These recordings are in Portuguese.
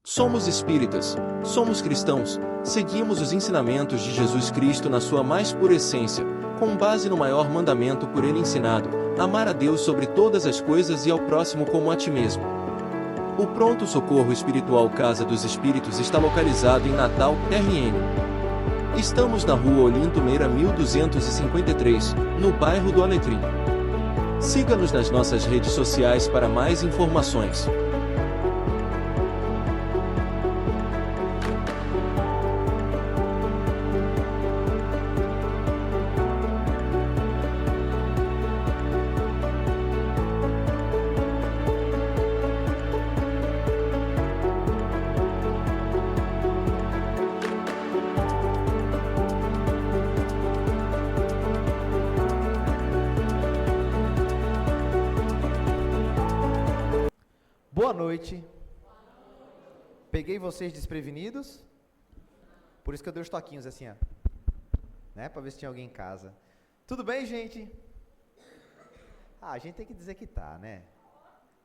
Somos espíritas, somos cristãos, seguimos os ensinamentos de Jesus Cristo na sua mais pura essência, com base no maior mandamento por ele ensinado, amar a Deus sobre todas as coisas e ao próximo como a ti mesmo. O Pronto Socorro Espiritual Casa dos Espíritos está localizado em Natal, RN. Estamos na Rua Olinto Meira 1253, no bairro do Alecrim. Siga-nos nas nossas redes sociais para mais informações. Boa noite. Peguei vocês desprevenidos? Por isso que eu dei os toquinhos assim, ó. Né? Pra ver se tinha alguém em casa. Tudo bem, gente? A gente tem que dizer que tá, né?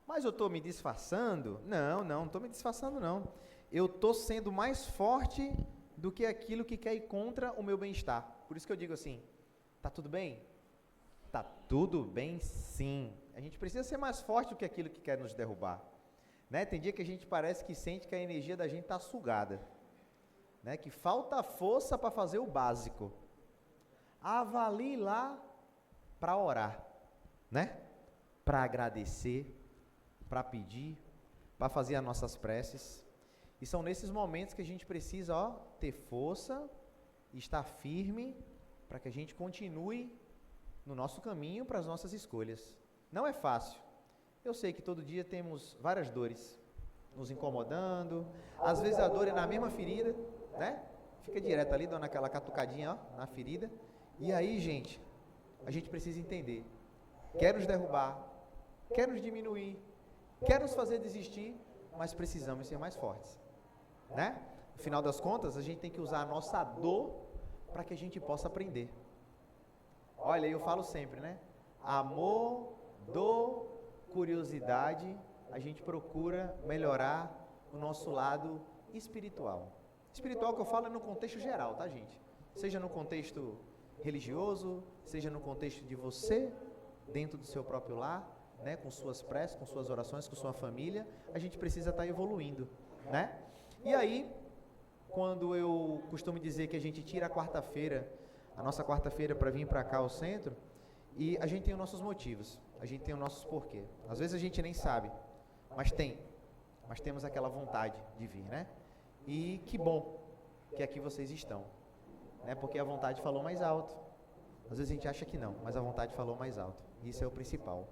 Mas eu tô me disfarçando? Não tô me disfarçando, não. Eu tô sendo mais forte do que aquilo que quer ir contra o meu bem-estar. Por isso que eu digo assim, tá tudo bem? Tá tudo bem, sim. A gente precisa ser mais forte do que aquilo que quer nos derrubar. Né? Tem dia que a gente parece que sente que a energia da gente está sugada, né? Que falta força para fazer o básico. Avalie lá para orar, né? Para agradecer, para pedir, para fazer as nossas preces. E são nesses momentos que a gente precisa, ter força, estar firme, para que a gente continue no nosso caminho para as nossas escolhas. Não é fácil. Eu sei que todo dia temos várias dores nos incomodando, às vezes a dor é na mesma ferida, né? Fica direto ali, dando aquela catucadinha, na ferida. E aí, gente, a gente precisa entender. Quer nos derrubar, quer nos diminuir, quer nos fazer desistir, mas precisamos ser mais fortes, né? No final das contas, a gente tem que usar a nossa dor para que a gente possa aprender. Olha, eu falo sempre, né? Amor, dor, curiosidade, a gente procura melhorar o nosso lado espiritual. Espiritual que eu falo é no contexto geral, tá, gente? Seja no contexto religioso, seja no contexto de você, dentro do seu próprio lar, né? Com suas preces, com suas orações, com sua família, a gente precisa estar evoluindo, né? E aí, quando eu costumo dizer que a gente tira a quarta-feira, a nossa quarta-feira para vir para cá ao centro, e a gente tem os nossos motivos, a gente tem os nossos porquê. Às vezes a gente nem sabe, mas temos aquela vontade de vir, né? E que bom que aqui vocês estão, né? Porque a vontade falou mais alto. Às vezes a gente acha que não, mas a vontade falou mais alto. Isso é o principal.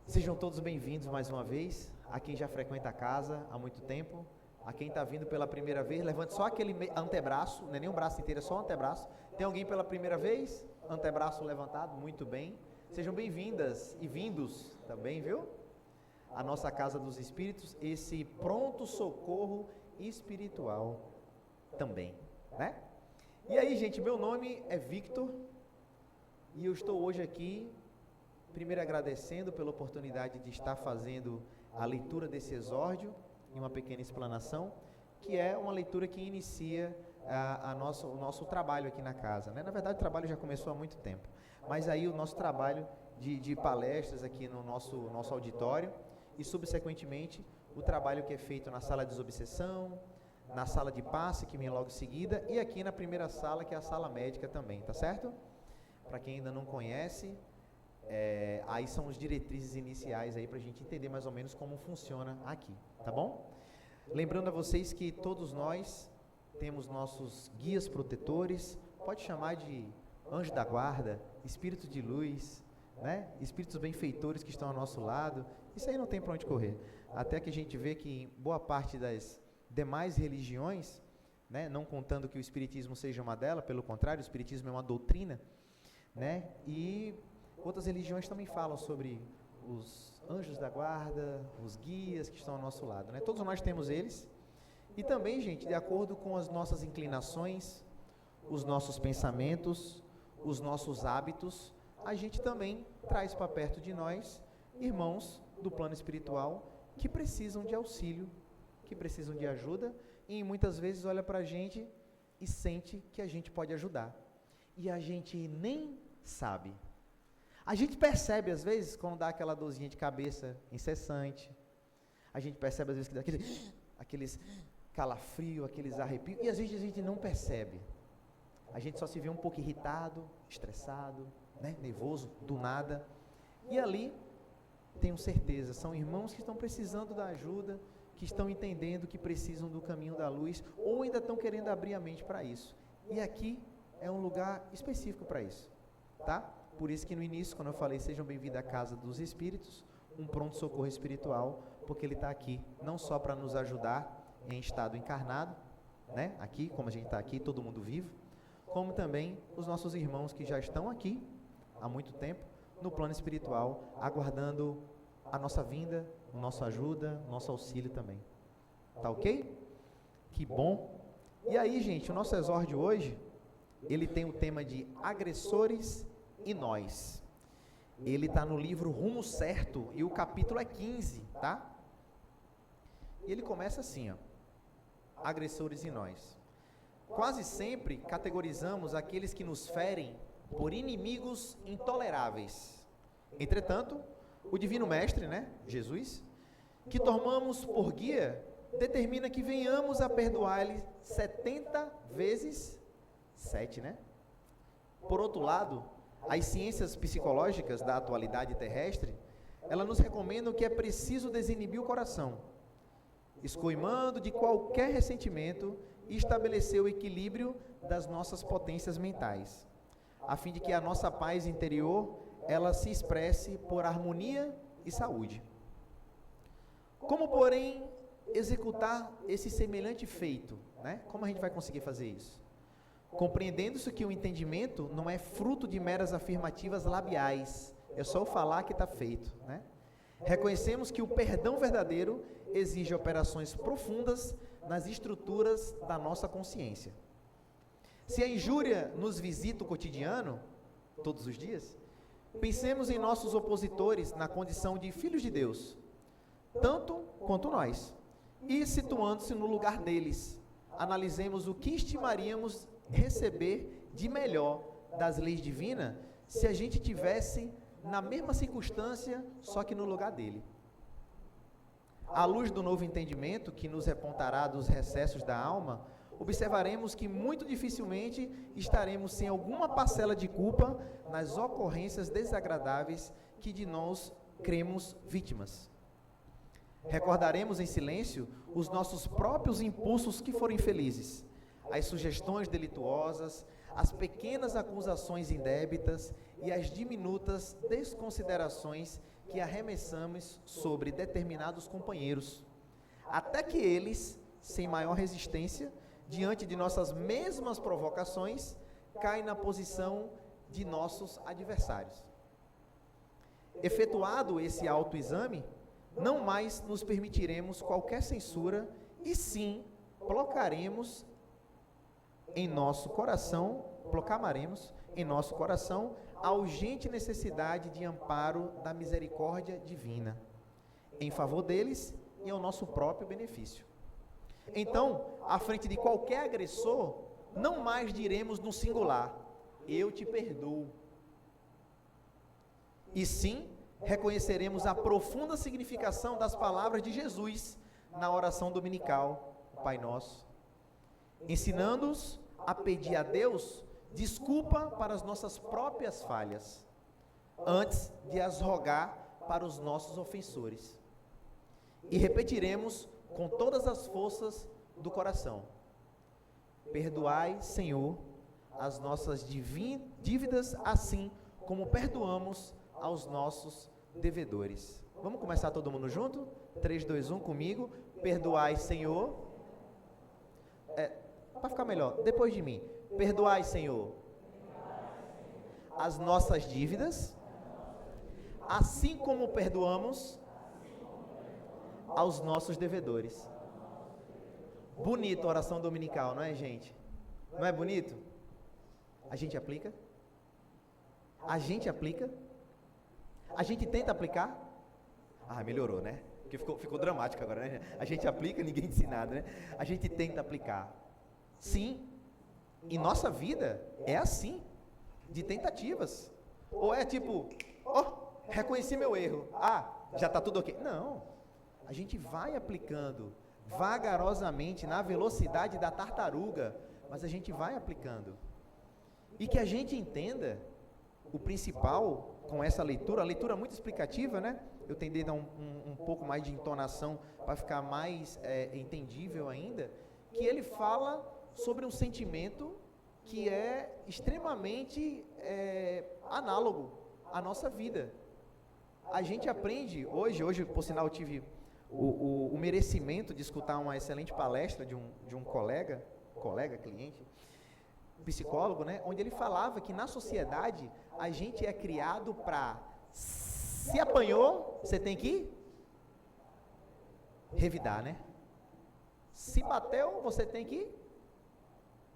Sejam todos bem-vindos mais uma vez, a quem já frequenta a casa há muito tempo, a quem está vindo pela primeira vez, levante só aquele antebraço, não é nem um braço inteiro, é só um antebraço. Tem alguém pela primeira vez? Antebraço levantado, muito bem. Sejam bem-vindas e vindos também, viu? A nossa Casa dos Espíritos, esse pronto socorro espiritual também, né? E aí, gente, meu nome é Victor e eu estou hoje aqui, primeiro agradecendo pela oportunidade de estar fazendo a leitura desse exórdio e uma pequena explanação, que é uma leitura que inicia o nosso trabalho aqui na casa, né? Na verdade, o trabalho já começou há muito tempo, mas aí o nosso trabalho de palestras aqui no nosso auditório e, subsequentemente, o trabalho que é feito na sala de desobsessão, na sala de passe, que vem logo em seguida, e aqui na primeira sala, que é a sala médica também, tá certo? Para quem ainda não conhece, aí são as diretrizes iniciais aí para a gente entender mais ou menos como funciona aqui, tá bom? Lembrando a vocês que todos nós temos nossos guias protetores, pode chamar de anjo da guarda, espírito de luz, né? Espíritos benfeitores que estão ao nosso lado. Isso aí não tem para onde correr. Até que a gente vê que em boa parte das demais religiões, né, não contando que o espiritismo seja uma delas, pelo contrário, o espiritismo é uma doutrina, né? E outras religiões também falam sobre os anjos da guarda, os guias que estão ao nosso lado, né? Todos nós temos eles. E também, gente, de acordo com as nossas inclinações, os nossos pensamentos, os nossos hábitos, a gente também traz para perto de nós irmãos do plano espiritual que precisam de auxílio, que precisam de ajuda e muitas vezes olha para a gente e sente que a gente pode ajudar. E a gente nem sabe. A gente percebe às vezes quando dá aquela dorzinha de cabeça incessante. A gente percebe às vezes que dá aqueles calafrio, aqueles arrepios, e às vezes a gente não percebe. A gente só se vê um pouco irritado, estressado, né, nervoso, do nada. E ali, tenho certeza, são irmãos que estão precisando da ajuda, que estão entendendo que precisam do caminho da luz, ou ainda estão querendo abrir a mente para isso. E aqui é um lugar específico para isso, tá? Por isso que no início, quando eu falei, sejam bem-vindos à casa dos Espíritos, um pronto-socorro espiritual, porque ele está aqui, não só para nos ajudar em estado encarnado, né? Aqui, como a gente está aqui, todo mundo vivo, como também os nossos irmãos que já estão aqui há muito tempo, no plano espiritual, aguardando a nossa vinda, a nossa ajuda, nosso auxílio também. Tá ok? Que bom! E aí, gente, o nosso exórdio hoje, ele tem o tema de agressores e nós. Ele está no livro Rumo Certo, e o capítulo é 15, tá? E ele começa assim, ó, agressores e nós. Quase sempre categorizamos aqueles que nos ferem por inimigos intoleráveis. Entretanto, o Divino Mestre, né, Jesus, que tomamos por guia, determina que venhamos a perdoar-lhe 70 vezes 7, né? Por outro lado, as ciências psicológicas da atualidade terrestre, elas nos recomendam que é preciso desinibir o coração, escoimando de qualquer ressentimento e estabelecer o equilíbrio das nossas potências mentais, a fim de que a nossa paz interior, ela se expresse por harmonia e saúde. Como, porém, executar esse semelhante feito, né? Como a gente vai conseguir fazer isso? Compreendendo-se que o entendimento não é fruto de meras afirmativas labiais, é só o falar que está feito, né? Reconhecemos que o perdão verdadeiro exige operações profundas nas estruturas da nossa consciência. Se a injúria nos visita o cotidiano, todos os dias, pensemos em nossos opositores na condição de filhos de Deus, tanto quanto nós, e situando-se no lugar deles, analisemos o que estimaríamos receber de melhor das leis divinas se a gente tivesse na mesma circunstância, só que no lugar dele. À luz do novo entendimento que nos repontará dos recessos da alma, observaremos que muito dificilmente estaremos sem alguma parcela de culpa nas ocorrências desagradáveis que de nós cremos vítimas. Recordaremos em silêncio os nossos próprios impulsos que foram infelizes, as sugestões delituosas, as pequenas acusações indébitas e as diminutas desconsiderações que arremessamos sobre determinados companheiros, até que eles, sem maior resistência, diante de nossas mesmas provocações, caem na posição de nossos adversários. Efetuado esse autoexame, não mais nos permitiremos qualquer censura e sim proclamaremos em nosso coração a urgente necessidade de amparo da misericórdia divina, em favor deles e ao nosso próprio benefício. Então, à frente de qualquer agressor, não mais diremos no singular, eu te perdoo. E sim, reconheceremos a profunda significação das palavras de Jesus na oração dominical, o Pai Nosso, ensinando-os a pedir a Deus desculpa para as nossas próprias falhas, antes de as rogar para os nossos ofensores. E repetiremos com todas as forças do coração: perdoai, Senhor, as nossas dívidas, assim como perdoamos aos nossos devedores. Vamos começar todo mundo junto? 3, 2, 1 comigo. Perdoai, Senhor. Para ficar melhor, depois de mim. Perdoai, Senhor, as nossas dívidas, assim como perdoamos aos nossos devedores. Bonito a oração dominical, não é, gente? Não é bonito? A gente aplica? A gente aplica? A gente tenta aplicar? Ah, melhorou, né? porque ficou dramático agora, né? A gente aplica, ninguém disse nada, né? A gente tenta aplicar. Sim, em nossa vida é assim, de tentativas. Ou é tipo, reconheci meu erro, já está tudo ok. Não, a gente vai aplicando vagarosamente, na velocidade da tartaruga, mas a gente vai aplicando. E que a gente entenda o principal com essa leitura, a leitura muito explicativa, né? Eu tentei dar um pouco mais de entonação para ficar mais entendível ainda, que ele fala sobre um sentimento que é extremamente análogo à nossa vida. A gente aprende, hoje por sinal eu tive o merecimento de escutar uma excelente palestra de um colega, cliente, psicólogo, né, onde ele falava que na sociedade a gente é criado para, se apanhou, você tem que revidar, né? Se bateu, você tem que,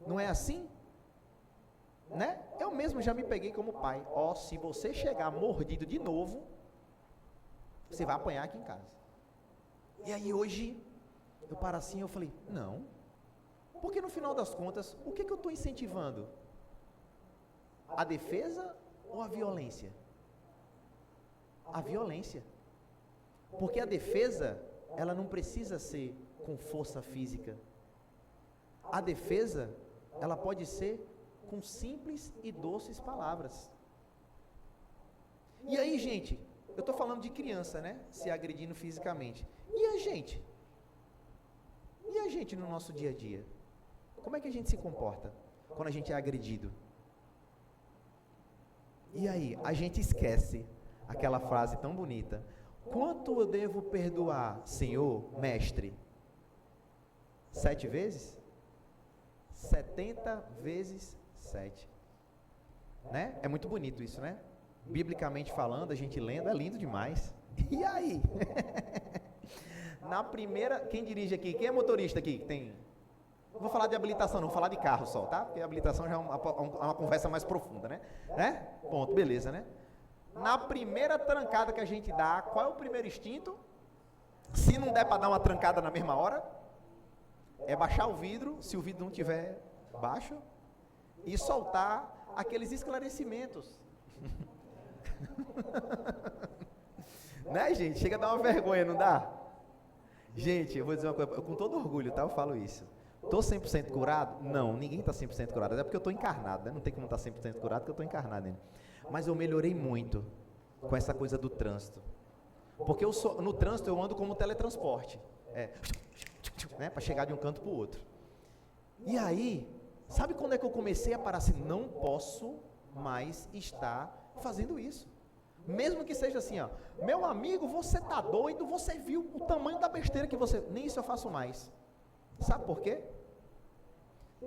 não é assim? Né? Eu mesmo já me peguei como pai. Se você chegar mordido de novo, você vai apanhar aqui em casa. E aí hoje, eu paro assim, eu falei, não, porque no final das contas, o que eu estou incentivando? A defesa ou a violência? A violência. Porque a defesa, ela não precisa ser com força física. A defesa, ela pode ser com simples e doces palavras. E aí, gente, eu estou falando de criança, né? Se agredindo fisicamente. E a gente? E a gente no nosso dia a dia? Como é que a gente se comporta quando a gente é agredido? E aí, a gente esquece aquela frase tão bonita: quanto eu devo perdoar, Senhor, mestre? 7 vezes? 70 vezes 7. Né? É muito bonito isso, né? Biblicamente falando, a gente lendo, é lindo demais. E aí? Na primeira, quem dirige aqui? Quem é motorista aqui? Tem... Não vou falar de habilitação, não, vou falar de carro só, tá? Porque a habilitação já é uma conversa mais profunda, né? Ponto, beleza, né? Na primeira trancada que a gente dá, qual é o primeiro instinto? Se não der para dar uma trancada na mesma hora, é baixar o vidro, se o vidro não tiver baixo, e soltar aqueles esclarecimentos. Né, gente? Chega a dar uma vergonha, não dá? Gente, eu vou dizer uma coisa, com todo orgulho, tá? Eu falo isso. Estou 100% curado? Não, ninguém está 100% curado, até porque eu estou encarnado, né? Não tem como estar 100% curado porque eu estou encarnado ainda. Mas eu melhorei muito com essa coisa do trânsito. Porque no trânsito eu ando como teletransporte. Né? Para chegar de um canto para o outro. E aí, sabe quando é que eu comecei a parar assim? Não posso mais estar fazendo isso. Mesmo que seja assim, meu amigo, você tá doido, você viu o tamanho da besteira que você... Nem isso eu faço mais. Sabe por quê?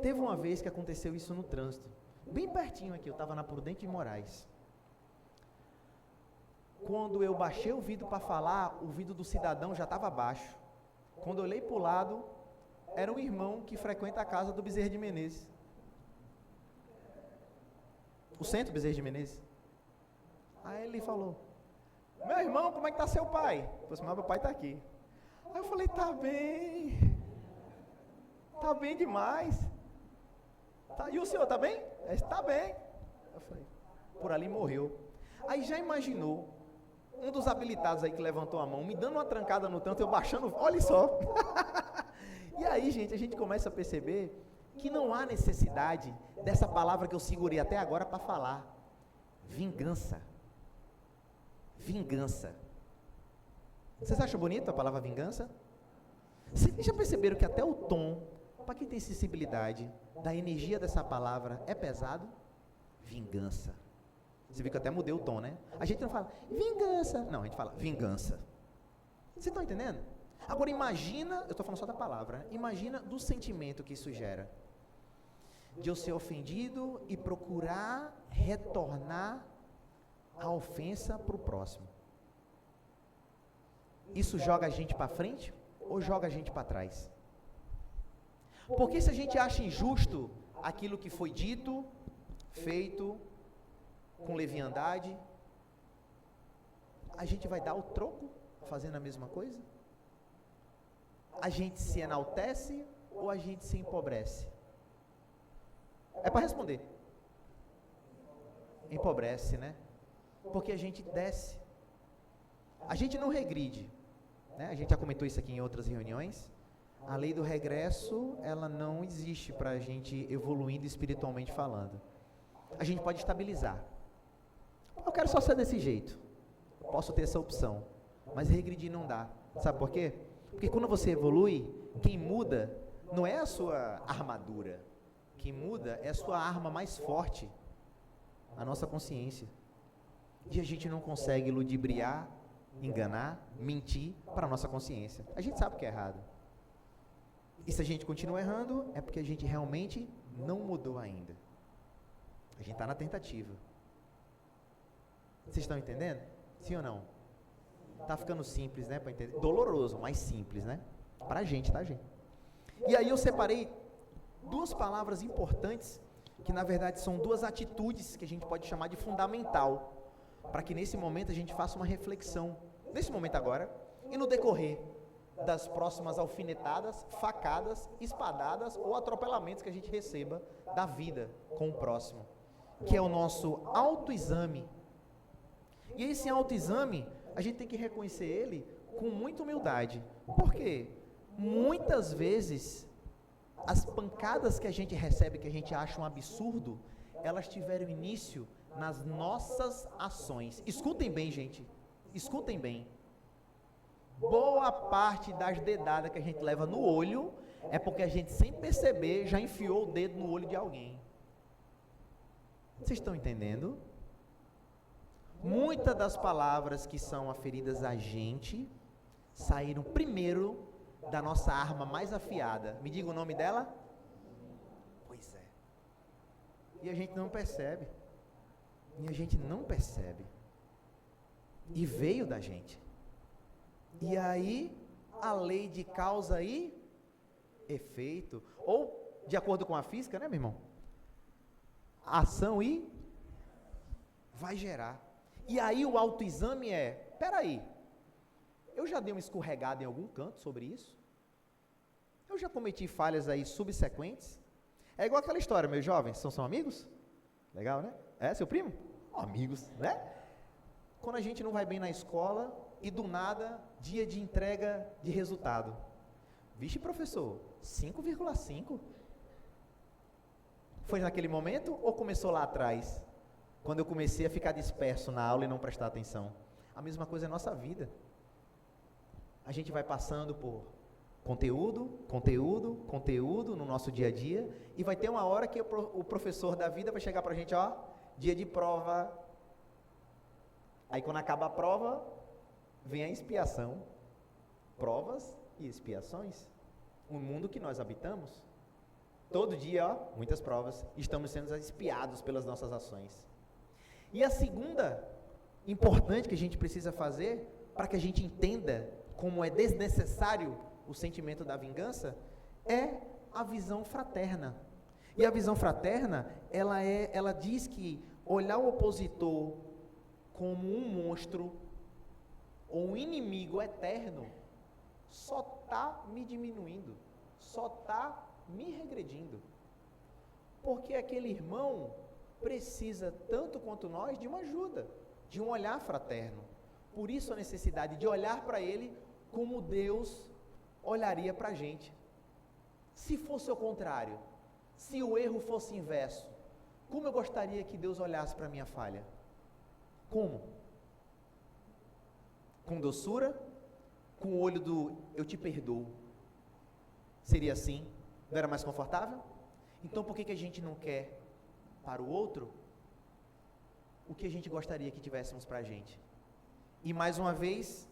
Teve uma vez que aconteceu isso no trânsito, bem pertinho aqui, eu estava na Prudente de Moraes. Quando eu baixei o vidro para falar, o vidro do cidadão já estava baixo. Quando eu olhei para o lado, era um irmão que frequenta a casa do Bezerra de Menezes. O centro Bezerra de Menezes. Aí ele falou, meu irmão, como é que está seu pai? Eu falei assim, mas meu pai está aqui. Aí eu falei, tá bem demais. Tá, e o senhor está bem? Ele está bem. Eu falei, por ali morreu. Aí já imaginou, um dos habilitados aí que levantou a mão, me dando uma trancada no tanto, eu baixando, olha só. E aí, gente, a gente começa a perceber que não há necessidade dessa palavra que eu segurei até agora para falar. Vingança. Vingança. Vocês acham bonita a palavra vingança? Vocês já perceberam que até o tom, para quem tem sensibilidade, da energia dessa palavra é pesado? Vingança. Você viu que eu até mudei o tom, né? A gente não fala vingança. Não, a gente fala vingança. Vocês estão entendendo? Agora imagina, eu estou falando só da palavra, né? Imagina do sentimento que isso gera. De eu ser ofendido e procurar retornar a ofensa para o próximo. Isso joga a gente para frente ou joga a gente para trás? Porque se a gente acha injusto aquilo que foi dito, feito, com leviandade, a gente vai dar o troco fazendo a mesma coisa? a gente se enaltece ou a gente se empobrece? É para responder. Empobrece, né? Porque a gente desce. A gente não regride, né? A gente já comentou isso aqui em outras reuniões. A lei do regresso, ela não existe para a gente evoluindo espiritualmente falando. A gente pode estabilizar. Eu quero só ser desse jeito. Eu posso ter essa opção. Mas regredir não dá. Sabe por quê? Porque quando você evolui, quem muda não é a sua armadura. Quem muda é a sua arma mais forte, a nossa consciência. E a gente não consegue ludibriar, enganar, mentir para a nossa consciência. A gente sabe que é errado. E se a gente continua errando, é porque a gente realmente não mudou ainda. A gente está na tentativa. Vocês estão entendendo? Sim ou não? Tá ficando simples, né? Para entender. Doloroso, mas simples, né? Para a gente, tá, gente? E aí eu separei duas palavras importantes, que na verdade são duas atitudes que a gente pode chamar de fundamental, para que nesse momento a gente faça uma reflexão, nesse momento agora, e no decorrer das próximas alfinetadas, facadas, espadadas ou atropelamentos que a gente receba da vida com o próximo, que é o nosso autoexame. E esse autoexame, a gente tem que reconhecer ele com muita humildade. Por quê? Muitas vezes, as pancadas que a gente recebe, que a gente acha um absurdo, elas tiveram início nas nossas ações. Escutem bem, gente. Escutem bem. Boa parte das dedadas que a gente leva no olho é porque a gente, sem perceber, já enfiou o dedo no olho de alguém. Vocês estão entendendo? Muitas das palavras que são aferidas a gente saíram primeiro da nossa arma mais afiada. Me diga o nome dela? Pois é. E a gente não percebe. E a gente não percebe. E veio da gente. E aí, a lei de causa e efeito, ou de acordo com a física, né, meu irmão? Ação e vai gerar. E aí o autoexame é, peraí, eu já dei uma escorregada em algum canto sobre isso? Eu já cometi falhas aí subsequentes? É igual aquela história, meus jovens, são amigos? Legal, né? É, seu primo? Amigos, né? Quando a gente não vai bem na escola e do nada, dia de entrega de resultado. Vixe, professor, 5,5? Foi naquele momento ou começou lá atrás? Quando eu comecei a ficar disperso na aula e não prestar atenção. A mesma coisa é a nossa vida. A gente vai passando por conteúdo no nosso dia a dia, e vai ter uma hora que o professor da vida vai chegar pra gente, ó, dia de prova. Aí quando acaba a prova, vem a expiação. Provas e expiações. O mundo que nós habitamos. Todo dia, ó, muitas provas. Estamos sendo espiados pelas nossas ações. E a segunda importante que a gente precisa fazer, para que a gente entenda como é desnecessário o sentimento da vingança, é a visão fraterna. E a visão fraterna, ela diz que olhar o opositor como um monstro ou um inimigo eterno só está me diminuindo, só está me regredindo. Porque aquele irmão precisa, tanto quanto nós, de uma ajuda, de um olhar fraterno. Por isso a necessidade de olhar para ele como Deus olharia para a gente. Se fosse o contrário, se o erro fosse inverso, como eu gostaria que Deus olhasse para a minha falha? Como? Com doçura? Com o olho do eu te perdoo? Seria assim? Não era mais confortável? Então por que a gente não quer para o outro o que a gente gostaria que tivéssemos para a gente? E mais uma vez,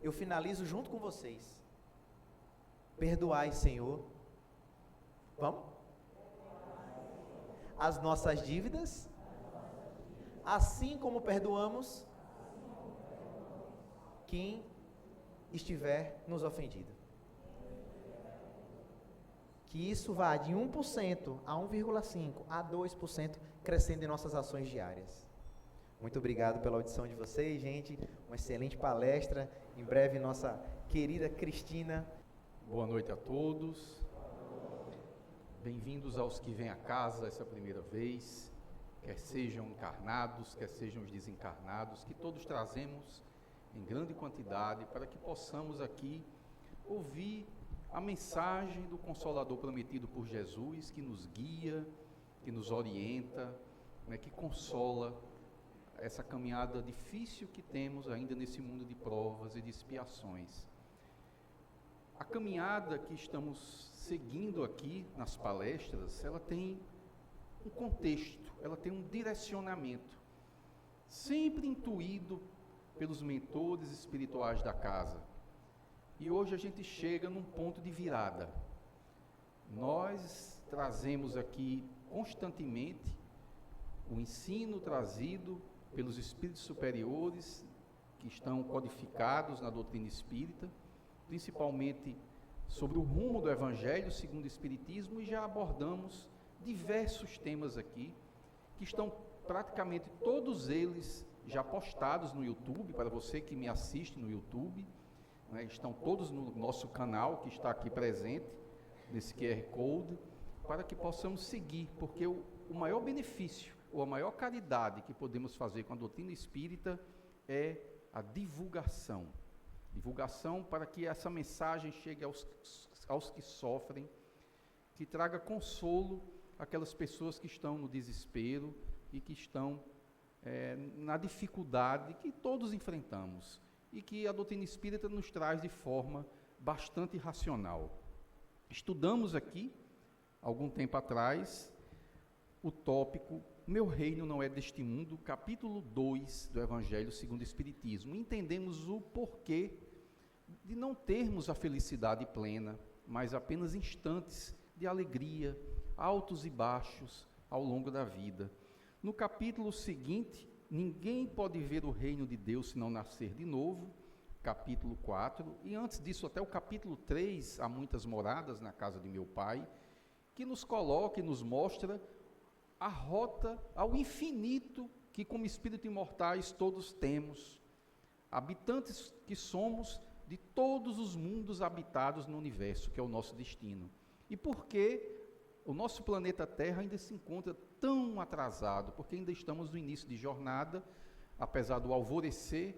eu finalizo junto com vocês. Perdoai, Senhor. Vamos? As nossas dívidas, assim como perdoamos quem estiver nos ofendido. Que isso vá de 1% a 1,5% a 2% crescendo em nossas ações diárias. Muito obrigado pela audição de vocês, gente. Uma excelente palestra. Em breve, nossa querida Cristina Boa noite a todos. Bem-vindos aos que vêm a casa essa primeira vez, quer sejam encarnados, quer sejam os desencarnados, que todos trazemos em grande quantidade para que possamos aqui ouvir a mensagem do Consolador prometido por Jesus, que nos guia, que nos orienta, né, que consola essa caminhada difícil que temos ainda nesse mundo de provas e de expiações. A caminhada que estamos seguindo aqui nas palestras, ela tem um contexto, ela tem um direcionamento, sempre intuído pelos mentores espirituais da casa. E hoje a gente chega num ponto de virada. Nós trazemos aqui constantemente o ensino trazido pelos espíritos superiores que estão codificados na doutrina espírita, principalmente sobre o rumo do Evangelho segundo o Espiritismo, e já abordamos diversos temas aqui, que estão praticamente todos eles já postados no YouTube, para você que me assiste no YouTube, né, estão todos no nosso canal, que está aqui presente, nesse QR Code, para que possamos seguir, porque o maior benefício, ou a maior caridade que podemos fazer com a doutrina espírita é a divulgação. Divulgação para que essa mensagem chegue aos que sofrem, que traga consolo àquelas pessoas que estão no desespero e que estão na dificuldade que todos enfrentamos e que a doutrina espírita nos traz de forma bastante racional. Estudamos aqui, algum tempo atrás, o tópico Meu Reino Não É Deste Mundo, capítulo 2 do Evangelho segundo o Espiritismo. Entendemos o porquê de não termos a felicidade plena, mas apenas instantes de alegria, altos e baixos ao longo da vida. No capítulo seguinte, Ninguém pode ver o reino de Deus se não nascer de novo, capítulo 4, e antes disso até o capítulo 3, Há Muitas Moradas na Casa de Meu Pai, que nos coloca e nos mostra a rota ao infinito que como espírito imortais todos temos, habitantes que somos de todos os mundos habitados no universo, que é o nosso destino. E por que o nosso planeta Terra ainda se encontra tão atrasado? Porque ainda estamos no início de jornada, apesar do alvorecer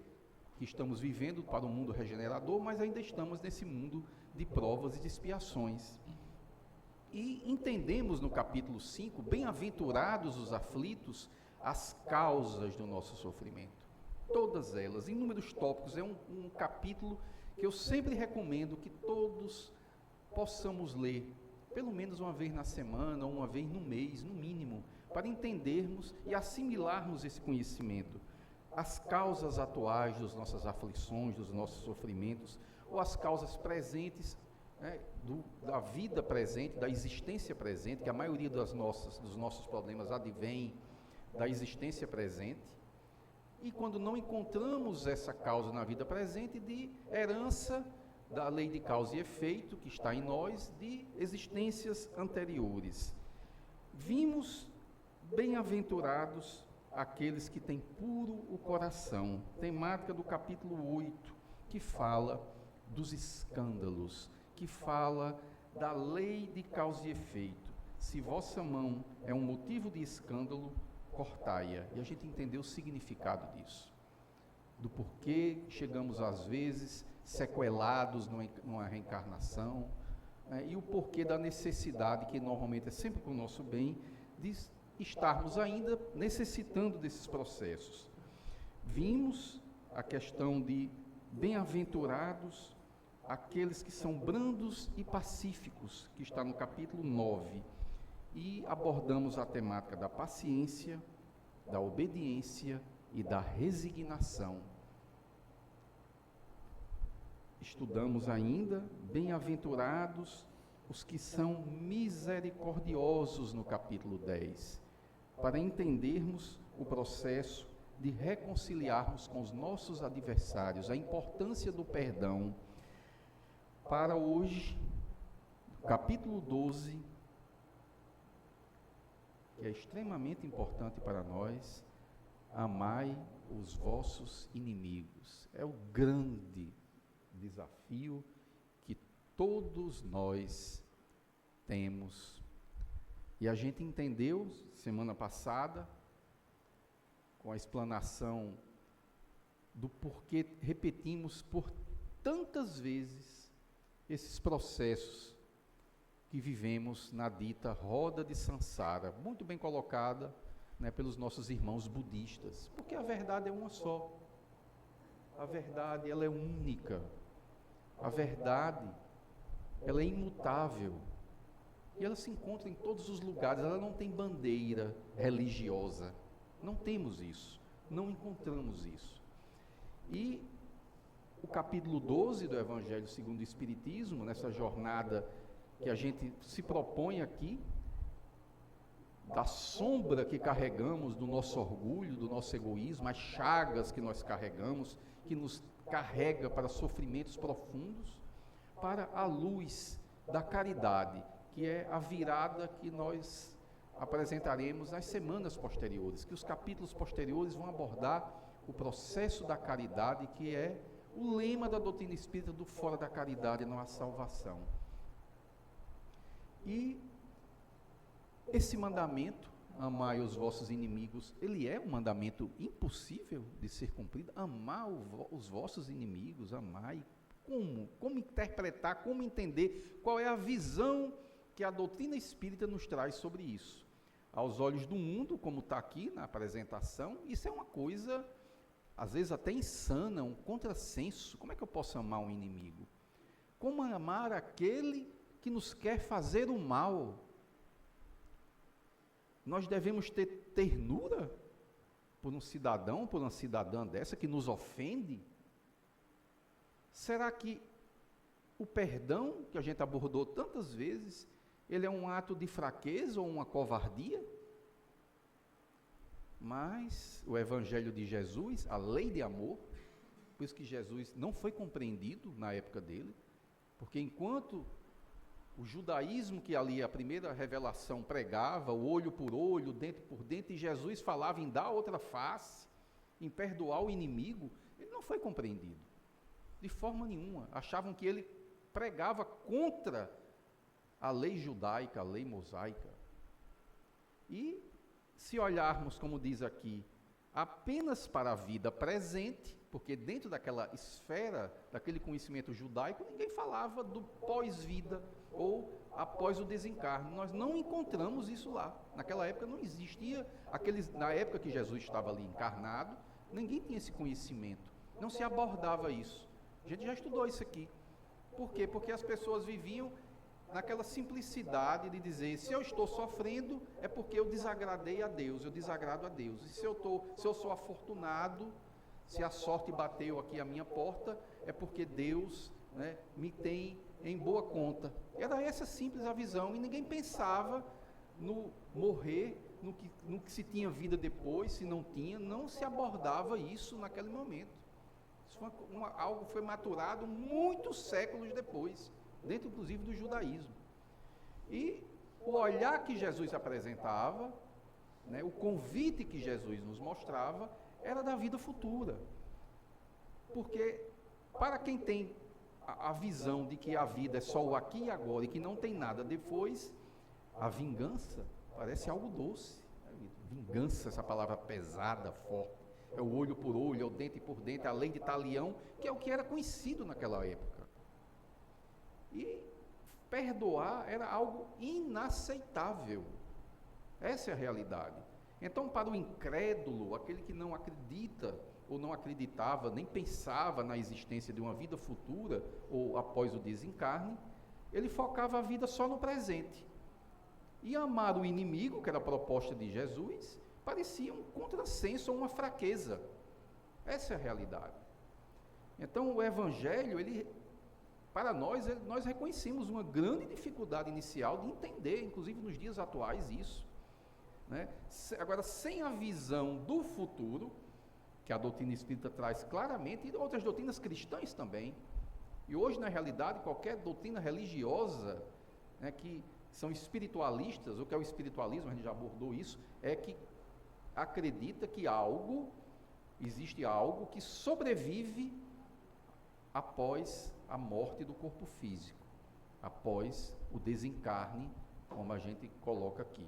que estamos vivendo para o mundo regenerador, mas ainda estamos nesse mundo de provas e de expiações. E entendemos no capítulo 5, bem-aventurados os aflitos, as causas do nosso sofrimento. Todas elas, inúmeros tópicos, é um capítulo que eu sempre recomendo que todos possamos ler, pelo menos uma vez na semana, ou uma vez no mês, no mínimo, para entendermos e assimilarmos esse conhecimento. As causas atuais das nossas aflições, dos nossos sofrimentos, ou as causas presentes, da vida presente, da existência presente, que a maioria dos nossos problemas advém da existência presente, e quando não encontramos essa causa na vida presente, de herança da lei de causa e efeito que está em nós, de existências anteriores. Vimos bem-aventurados aqueles que têm puro o coração, temática do capítulo 8, que fala dos escândalos, que fala da lei de causa e efeito. Se vossa mão é um motivo de escândalo, cortai-a. E a gente entendeu o significado disso, do porquê chegamos às vezes sequelados numa reencarnação, e o porquê da necessidade, que normalmente é sempre para o nosso bem, de estarmos ainda necessitando desses processos. Vimos a questão de bem-aventurados aqueles que são brandos e pacíficos, que está no capítulo 9, e abordamos a temática da paciência, da obediência e da resignação. Estudamos ainda, bem-aventurados os que são misericordiosos, no capítulo 10, para entendermos o processo de reconciliarmos com os nossos adversários, a importância do perdão. Para hoje, capítulo 12, que é extremamente importante para nós, amai os vossos inimigos. É o grande desafio que todos nós temos. E a gente entendeu semana passada, com a explanação do porquê repetimos por tantas vezes esses processos que vivemos na dita roda de Sansara, muito bem colocada, né, pelos nossos irmãos budistas, porque a verdade é uma só. A verdade, ela é única. A verdade, ela é imutável. E ela se encontra em todos os lugares, ela não tem bandeira religiosa. Não temos isso, não encontramos isso. E o capítulo 12 do Evangelho segundo o Espiritismo, nessa jornada que a gente se propõe aqui, da sombra que carregamos do nosso orgulho, do nosso egoísmo, as chagas que nós carregamos, que nos carrega para sofrimentos profundos, para a luz da caridade, que é a virada que nós apresentaremos nas semanas posteriores, que os capítulos posteriores vão abordar o processo da caridade, que é o lema da doutrina espírita do fora da caridade não há salvação. E esse mandamento, amai os vossos inimigos, ele é um mandamento impossível de ser cumprido. Amar os vossos inimigos, amai. Como interpretar, como entender, qual é a visão que a doutrina espírita nos traz sobre isso? Aos olhos do mundo, como está aqui na apresentação, isso é uma coisa, às vezes até insana, um contrassenso. Como é que eu posso amar um inimigo? Como amar aquele que nos quer fazer o mal? Nós devemos ter ternura por um cidadão, por uma cidadã dessa que nos ofende? Será que o perdão, que a gente abordou tantas vezes, ele é um ato de fraqueza ou uma covardia? Mas o Evangelho de Jesus, a lei de amor, por isso que Jesus não foi compreendido na época dele, porque enquanto o judaísmo que ali a primeira revelação pregava, o olho por olho, dente por dente, e Jesus falava em dar outra face, em perdoar o inimigo, ele não foi compreendido, de forma nenhuma. Achavam que ele pregava contra a lei judaica, a lei mosaica. E se olharmos, como diz aqui, apenas para a vida presente, porque dentro daquela esfera, daquele conhecimento judaico, ninguém falava do pós-vida ou após o desencarne. Nós não encontramos isso lá. Naquela época não existia, na época que Jesus estava ali encarnado, ninguém tinha esse conhecimento, não se abordava isso. A gente já estudou isso aqui. Por quê? Porque as pessoas viviam naquela simplicidade de dizer, se eu estou sofrendo, é porque eu desagradei a Deus, eu desagrado a Deus. E se eu sou afortunado, se a sorte bateu aqui à minha porta, é porque Deus, né, me tem em boa conta. Era essa simples a visão, e ninguém pensava no morrer, no que se tinha vida depois, se não tinha, não se abordava isso naquele momento. Isso foi algo que foi maturado muitos séculos depois, dentro inclusive do judaísmo. E o olhar que Jesus apresentava, né, o convite que Jesus nos mostrava, era da vida futura. Porque para quem tem a visão de que a vida é só o aqui e agora e que não tem nada depois, a vingança parece algo doce. Vingança, essa palavra pesada, forte, é o olho por olho, é o dente por dente, a lei de talião, que é o que era conhecido naquela época. E perdoar era algo inaceitável. Essa é a realidade. Então, para o incrédulo, aquele que não acredita ou não acreditava, nem pensava na existência de uma vida futura ou após o desencarne, ele focava a vida só no presente. E amar o inimigo, que era a proposta de Jesus, parecia um contrassenso ou uma fraqueza. Essa é a realidade. Então, o Evangelho, para nós reconhecemos uma grande dificuldade inicial de entender, inclusive nos dias atuais, isso. Né? Agora, sem a visão do futuro, que a doutrina espírita traz claramente, e outras doutrinas cristãs também, e hoje, na realidade, qualquer doutrina religiosa, né, que são espiritualistas, o que é o espiritualismo, a gente já abordou isso, é que acredita que existe algo que sobrevive após a morte do corpo físico. após o desencarne, como a gente coloca aqui.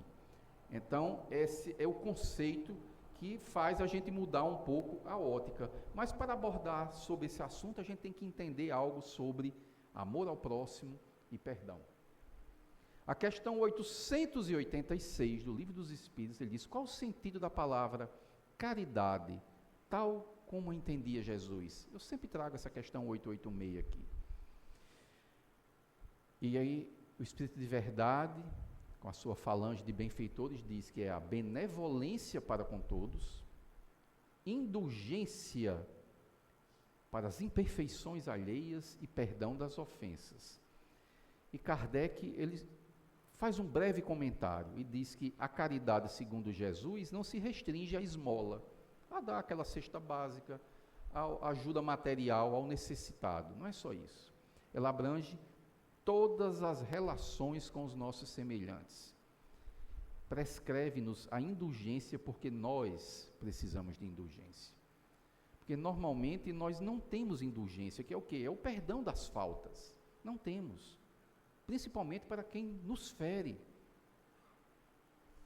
Então, esse é o conceito que faz a gente mudar um pouco a ótica. Mas para abordar sobre esse assunto, a gente tem que entender algo sobre amor ao próximo e perdão. A questão 886 do Livro dos Espíritos, ele diz: qual o sentido da palavra caridade, tal como entendia Jesus? Eu sempre trago essa questão 886 aqui. E aí, o Espírito de Verdade, com a sua falange de benfeitores, diz que é a benevolência para com todos, indulgência para as imperfeições alheias e perdão das ofensas. E Kardec, ele faz um breve comentário e diz que a caridade, segundo Jesus, não se restringe à esmola, a dar aquela cesta básica, a ajuda material ao necessitado. Não é só isso. Ela abrange todas as relações com os nossos semelhantes. Prescreve-nos a indulgência porque nós precisamos de indulgência. Porque normalmente nós não temos indulgência, que é o quê? É o perdão das faltas. Não temos. Principalmente para quem nos fere.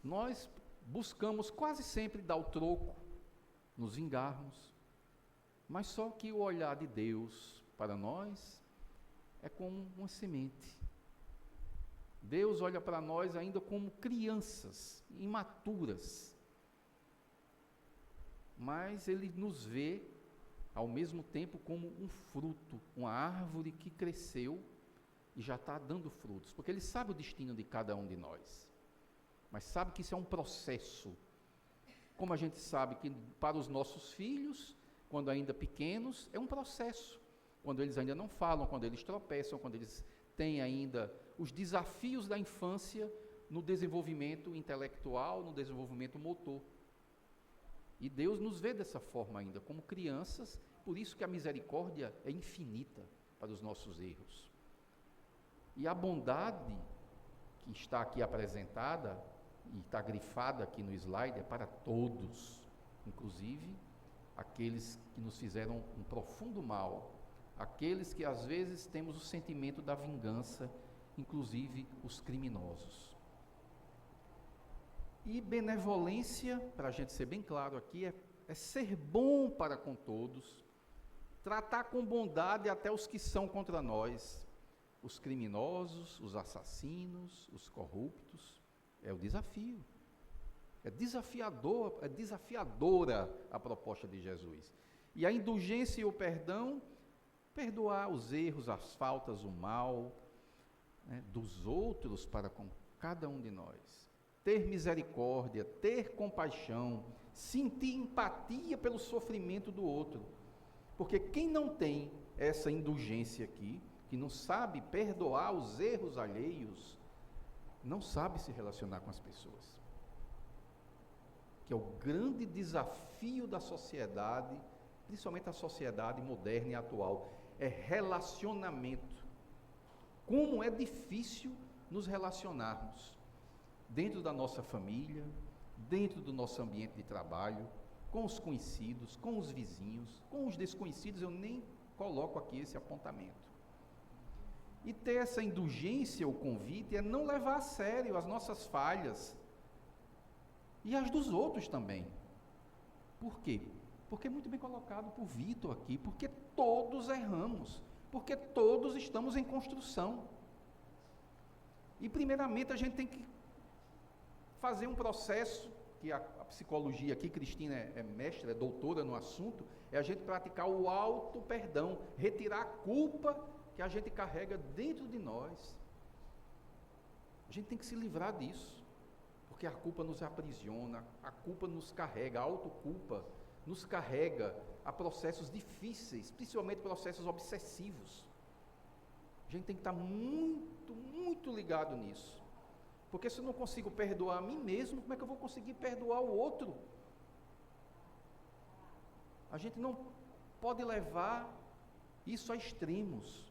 Nós buscamos quase sempre dar o troco, nos vingarmos, mas só que o olhar de Deus para nós é como uma semente. Deus olha para nós ainda como crianças, imaturas, mas Ele nos vê ao mesmo tempo como um fruto, uma árvore que cresceu e já está dando frutos, porque Ele sabe o destino de cada um de nós, mas sabe que isso é um processo, como a gente sabe que para os nossos filhos, quando ainda pequenos, é um processo, quando eles ainda não falam, quando eles tropeçam, quando eles têm ainda os desafios da infância no desenvolvimento intelectual, no desenvolvimento motor. E Deus nos vê dessa forma ainda, como crianças, por isso que a misericórdia é infinita para os nossos erros. E a bondade que está aqui apresentada, e está grifada aqui no slide, é para todos, inclusive aqueles que nos fizeram um profundo mal, aqueles que às vezes temos o sentimento da vingança, inclusive os criminosos. E benevolência, para a gente ser bem claro aqui, é ser bom para com todos, tratar com bondade até os que são contra nós, os criminosos, os assassinos, os corruptos. É o desafio. É desafiador, é desafiadora a proposta de Jesus. E a indulgência e o perdão, perdoar os erros, as faltas, o mal, né, dos outros para com cada um de nós. Ter misericórdia, ter compaixão, sentir empatia pelo sofrimento do outro. Porque quem não tem essa indulgência aqui, que não sabe perdoar os erros alheios, não sabe se relacionar com as pessoas. Que é o grande desafio da sociedade, principalmente a sociedade moderna e atual, é relacionamento. Como é difícil nos relacionarmos dentro da nossa família, dentro do nosso ambiente de trabalho, com os conhecidos, com os vizinhos, com os desconhecidos, eu nem coloco aqui esse apontamento. E ter essa indulgência, o convite, é não levar a sério as nossas falhas e as dos outros também. Por quê? Porque é muito bem colocado por Vitor aqui, porque todos erramos, porque todos estamos em construção. E primeiramente a gente tem que fazer um processo, que a psicologia aqui, Cristina é mestra, é doutora no assunto, é a gente praticar o auto-perdão, retirar a culpa que a gente carrega dentro de nós. A gente tem que se livrar disso, porque a culpa nos aprisiona, a culpa nos carrega, a autoculpa nos carrega a processos difíceis, principalmente processos obsessivos. A gente tem que estar muito, muito ligado nisso, porque se eu não consigo perdoar a mim mesmo, como é que eu vou conseguir perdoar o outro? A gente não pode levar isso a extremos.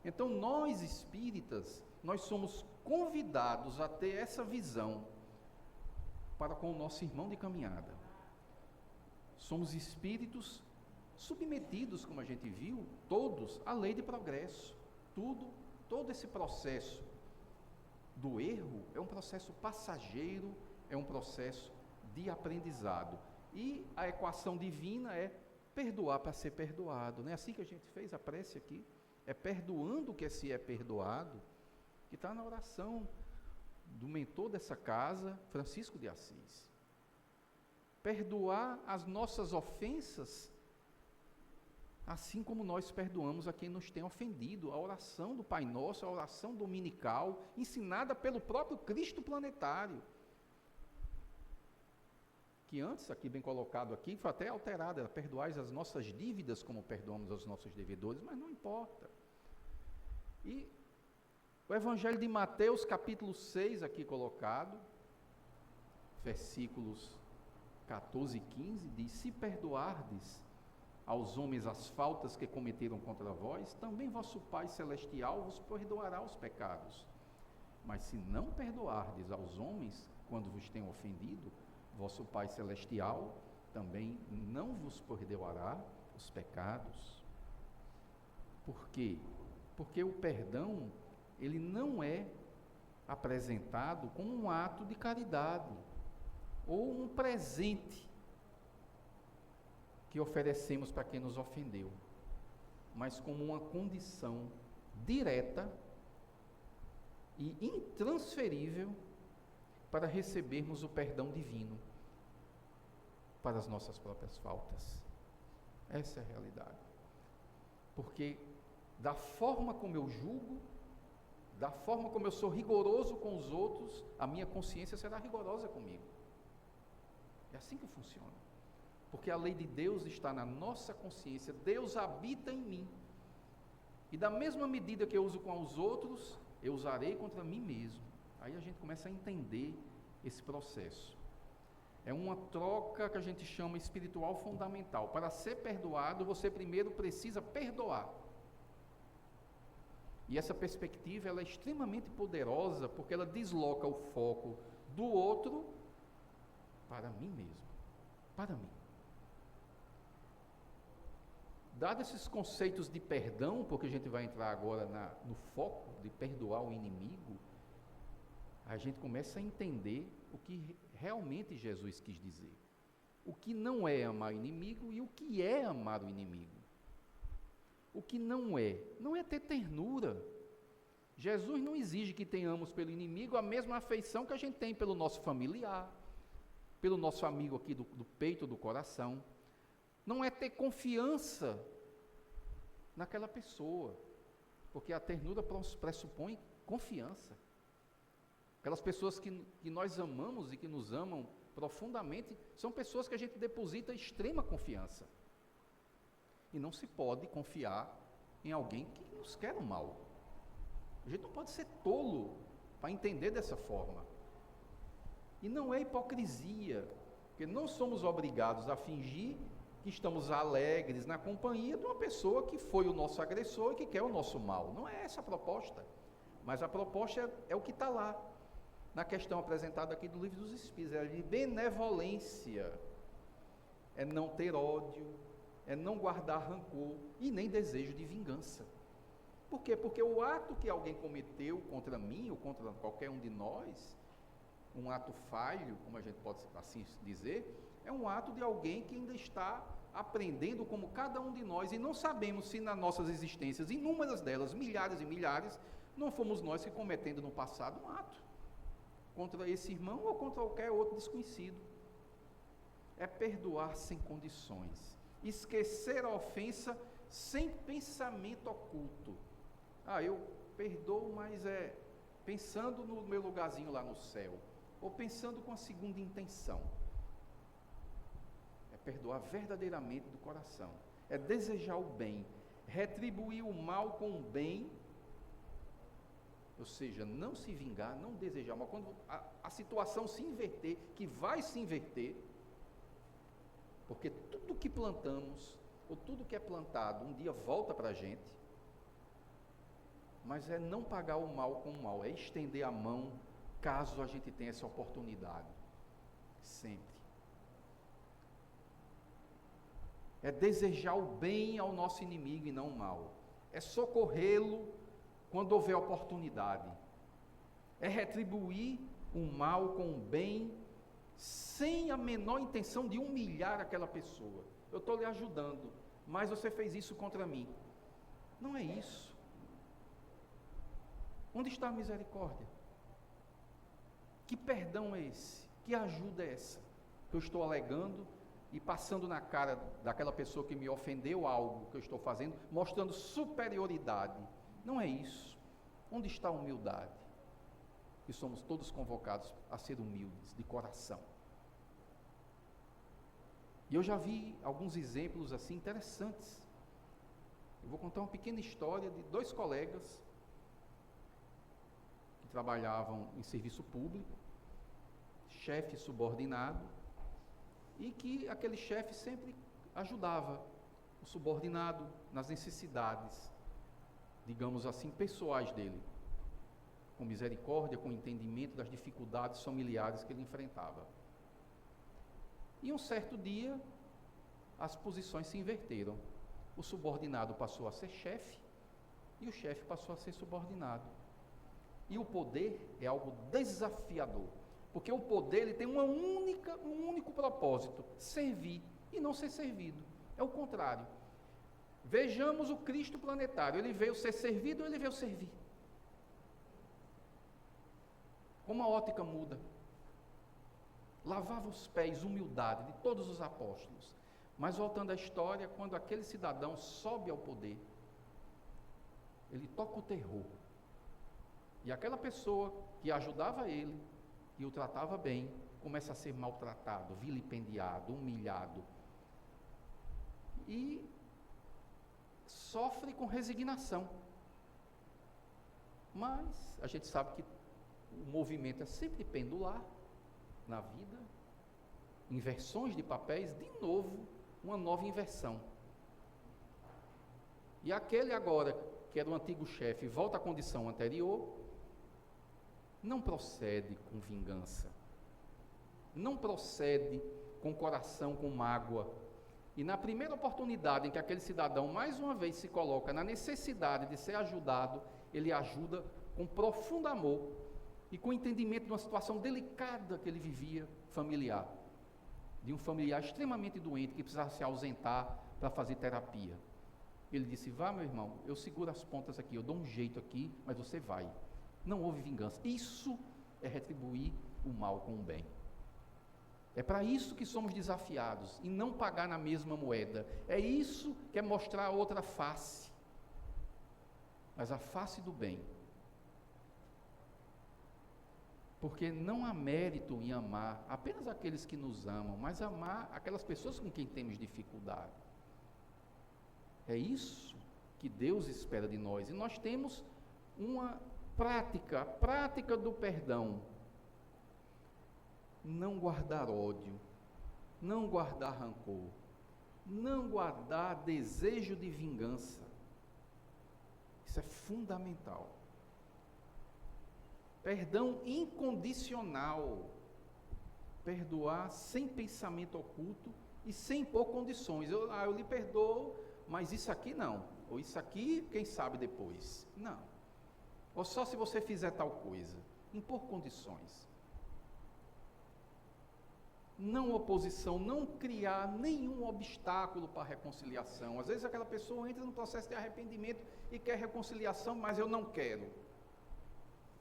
Então nós espíritas, nós somos convidados a ter essa visão para com o nosso irmão de caminhada. Somos espíritos submetidos, como a gente viu, todos à lei de progresso, tudo todo esse processo do erro é um processo passageiro, é um processo de aprendizado. E a equação divina é perdoar para ser perdoado. Não é assim que a gente fez a prece aqui? É perdoando que se é perdoado, que está na oração do mentor dessa casa, Francisco de Assis. Perdoar as nossas ofensas, assim como nós perdoamos a quem nos tem ofendido. A oração do Pai Nosso, a oração dominical, ensinada pelo próprio Cristo planetário, que antes, aqui bem colocado aqui, foi até alterada, era perdoais as nossas dívidas como perdoamos aos nossos devedores, mas não importa. E o Evangelho de Mateus, capítulo 6, aqui colocado, versículos 14 e 15, diz: se perdoardes aos homens as faltas que cometeram contra vós, também vosso Pai Celestial vos perdoará os pecados. Mas se não perdoardes aos homens quando vos têm ofendido, vosso Pai Celestial também não vos perdoará os pecados. Por quê? Porque o perdão, ele não é apresentado como um ato de caridade ou um presente que oferecemos para quem nos ofendeu, mas como uma condição direta e intransferível para recebermos o perdão divino para as nossas próprias faltas. Essa é a realidade. Porque da forma como eu julgo, da forma como eu sou rigoroso com os outros, a minha consciência será rigorosa comigo. É assim que funciona. Porque a lei de Deus está na nossa consciência, Deus habita em mim. E da mesma medida que eu uso com os outros, eu usarei contra mim mesmo. Aí a gente começa a entender esse processo. É uma troca que a gente chama espiritual fundamental. Para ser perdoado, você primeiro precisa perdoar. E essa perspectiva ela é extremamente poderosa, porque ela desloca o foco do outro para mim mesmo, para mim. Dados esses conceitos de perdão, porque a gente vai entrar agora no foco de perdoar o inimigo, a gente começa a entender o que realmente Jesus quis dizer. O que não é amar o inimigo e o que é amar o inimigo. O que não é ter ternura. Jesus não exige que tenhamos pelo inimigo a mesma afeição que a gente tem pelo nosso familiar, pelo nosso amigo aqui do peito, do coração. Não é ter confiança naquela pessoa, porque a ternura pressupõe confiança. Aquelas pessoas que nós amamos e que nos amam profundamente, são pessoas que a gente deposita extrema confiança. E não se pode confiar em alguém que nos quer o mal. A gente não pode ser tolo para entender dessa forma. E não é hipocrisia, porque não somos obrigados a fingir que estamos alegres na companhia de uma pessoa que foi o nosso agressor e que quer o nosso mal. Não é essa a proposta. Mas a proposta é o que está lá, na questão apresentada aqui do Livro dos Espíritos, é de benevolência, é não ter ódio, é não guardar rancor e nem desejo de vingança. Por quê? Porque o ato que alguém cometeu contra mim ou contra qualquer um de nós, um ato falho, como a gente pode assim dizer, é um ato de alguém que ainda está aprendendo como cada um de nós e não sabemos se nas nossas existências, inúmeras delas, milhares e milhares, não fomos nós que cometendo no passado um ato contra esse irmão ou contra qualquer outro desconhecido. É perdoar sem condições. Esquecer a ofensa sem pensamento oculto. Eu perdoo, mas pensando no meu lugarzinho lá no céu, ou pensando com a segunda intenção. É perdoar verdadeiramente do coração. É desejar o bem, retribuir o mal com o bem, ou seja, não se vingar, não desejar o mal. Quando a situação se inverter, que vai se inverter, porque tudo que plantamos, ou tudo que é plantado, um dia volta para a gente, mas é não pagar o mal com o mal, é estender a mão, caso a gente tenha essa oportunidade, sempre. É desejar o bem ao nosso inimigo e não o mal, é socorrê-lo quando houver oportunidade. É retribuir o mal com o bem, sem a menor intenção de humilhar aquela pessoa. Eu estou lhe ajudando, mas você fez isso contra mim. Não é isso. Onde está a misericórdia? Que perdão é esse? Que ajuda é essa? Que eu estou alegando e passando na cara daquela pessoa que me ofendeu algo que eu estou fazendo, mostrando superioridade. Não é isso. Onde está a humildade? E somos todos convocados a ser humildes, de coração. E eu já vi alguns exemplos assim interessantes. Eu vou contar uma pequena história de 2 colegas que trabalhavam em serviço público, chefe subordinado, e que aquele chefe sempre ajudava o subordinado nas necessidades, digamos assim, pessoais dele, com misericórdia, com entendimento das dificuldades familiares que ele enfrentava. E um certo dia, as posições se inverteram. O subordinado passou a ser chefe e o chefe passou a ser subordinado. E o poder é algo desafiador, porque o poder ele tem um único propósito: servir e não ser servido. É o contrário. Vejamos o Cristo planetário, ele veio ser servido ou ele veio servir? Como a ótica muda. Lavava os pés, humildade de todos os apóstolos. Mas voltando à história, quando aquele cidadão sobe ao poder, ele toca o terror. E aquela pessoa que ajudava ele e o tratava bem, começa a ser maltratado, vilipendiado, humilhado. E sofre com resignação. Mas a gente sabe que o movimento é sempre pendular na vida, inversões de papéis, de novo, uma nova inversão. E aquele agora, que era o antigo chefe, volta à condição anterior, não procede com vingança, não procede com coração, com mágoa. E na primeira oportunidade em que aquele cidadão mais uma vez se coloca na necessidade de ser ajudado, ele ajuda com profundo amor e com entendimento de uma situação delicada que ele vivia, familiar, de um familiar extremamente doente que precisava se ausentar para fazer terapia. Ele disse: vá, meu irmão, eu seguro as pontas aqui, eu dou um jeito aqui, mas você vai. Não houve vingança. Isso é retribuir o mal com o bem. É para isso que somos desafiados, e não pagar na mesma moeda. É isso que é mostrar a outra face, mas a face do bem. Porque não há mérito em amar apenas aqueles que nos amam, mas amar aquelas pessoas com quem temos dificuldade. É isso que Deus espera de nós. E nós temos uma prática, a prática do perdão. Não guardar ódio, não guardar rancor, não guardar desejo de vingança. Isso é fundamental. Perdão incondicional. Perdoar sem pensamento oculto e sem impor condições. Eu lhe perdoo, mas isso aqui não. Ou isso aqui, quem sabe depois. Não. Ou só se você fizer tal coisa. Impor condições. Não oposição, não criar nenhum obstáculo para a reconciliação. Às vezes aquela pessoa entra no processo de arrependimento e quer reconciliação, mas eu não quero.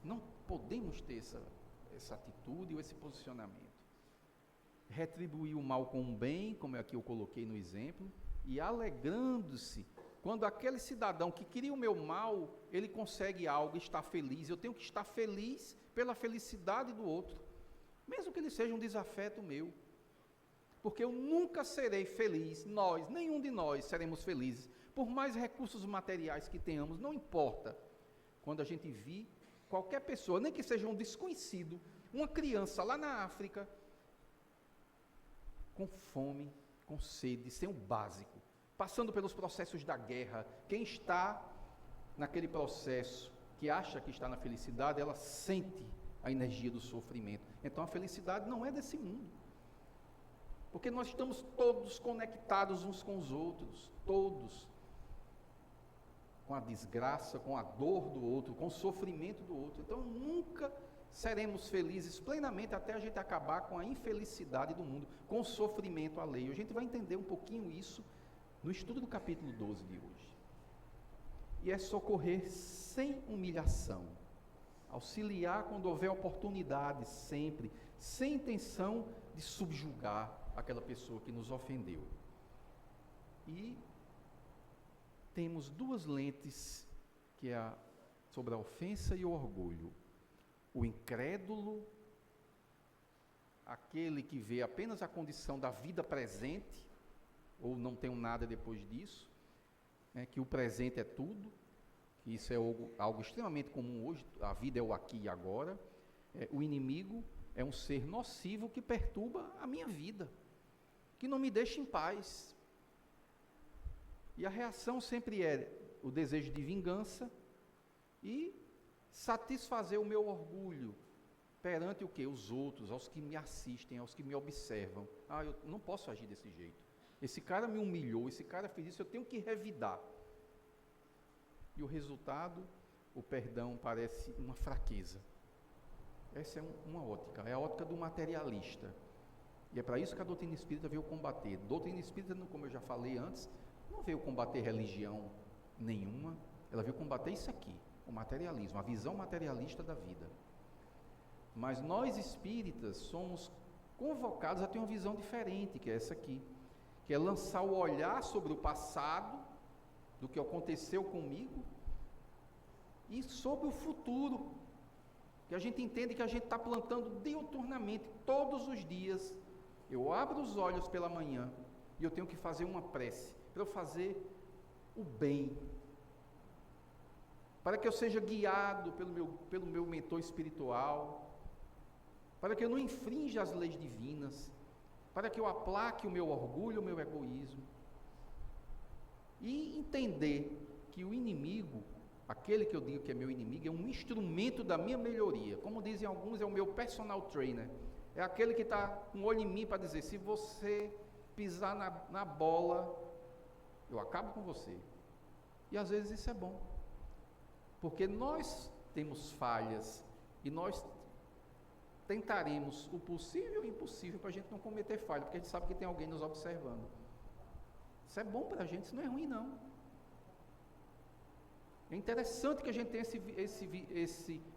Não podemos ter essa atitude ou esse posicionamento. Retribuir o mal com o bem, como aqui eu coloquei no exemplo, e alegrando-se quando aquele cidadão que queria o meu mal, ele consegue algo e está feliz. Eu tenho que estar feliz pela felicidade do outro, mesmo que ele seja um desafeto meu, porque eu nunca serei feliz, nenhum de nós seremos felizes, por mais recursos materiais que tenhamos, não importa, quando a gente vir qualquer pessoa, nem que seja um desconhecido, uma criança lá na África, com fome, com sede, sem o básico, passando pelos processos da guerra. Quem está naquele processo, que acha que está na felicidade, ela sente a energia do sofrimento. Então a felicidade não é desse mundo, porque nós estamos todos conectados uns com os outros, todos. com a desgraça, com a dor do outro, com o sofrimento do outro. Então nunca seremos felizes plenamente até a gente acabar com a infelicidade do mundo, com o sofrimento alheio. A gente vai entender um pouquinho isso no estudo do capítulo 12 de hoje. E é socorrer sem humilhação, auxiliar quando houver oportunidade, sempre, sem intenção de subjugar aquela pessoa que nos ofendeu. E temos duas lentes, que é sobre a ofensa e o orgulho. O incrédulo, aquele que vê apenas a condição da vida presente, ou não tem nada depois disso, que o presente é tudo, que isso é algo extremamente comum hoje, a vida é o aqui e agora. O inimigo é um ser nocivo que perturba a minha vida, que não me deixa em paz. E a reação sempre é o desejo de vingança e satisfazer o meu orgulho perante o quê? Os outros, aos que me assistem, aos que me observam. Eu não posso agir desse jeito. Esse cara me humilhou, esse cara fez isso, eu tenho que revidar. E o resultado, o perdão parece uma fraqueza. Essa é uma ótica, é a ótica do materialista. E é para isso que a doutrina espírita veio combater. Doutrina espírita, como eu já falei antes, não veio combater religião nenhuma, ela veio combater isso aqui, o materialismo, a visão materialista da vida. Mas nós espíritas somos convocados a ter uma visão diferente, que é essa aqui, que é lançar o olhar sobre o passado, do que aconteceu comigo, e sobre o futuro, que a gente entende que a gente está plantando diuturnamente, todos os dias. Eu abro os olhos pela manhã, e eu tenho que fazer uma prece, para eu fazer o bem, para que eu seja guiado pelo meu mentor espiritual, para que eu não infrinja as leis divinas, para que eu aplaque o meu orgulho, o meu egoísmo, e entender que o inimigo, aquele que eu digo que é meu inimigo, é um instrumento da minha melhoria. Como dizem alguns, é o meu personal trainer, é aquele que está com um olho em mim para dizer, se você pisar na bola, eu acabo com você. E às vezes isso é bom, porque nós temos falhas e nós tentaremos o possível e o impossível para a gente não cometer falha, porque a gente sabe que tem alguém nos observando. Isso é bom para a gente, isso não é ruim não. É interessante que a gente tenha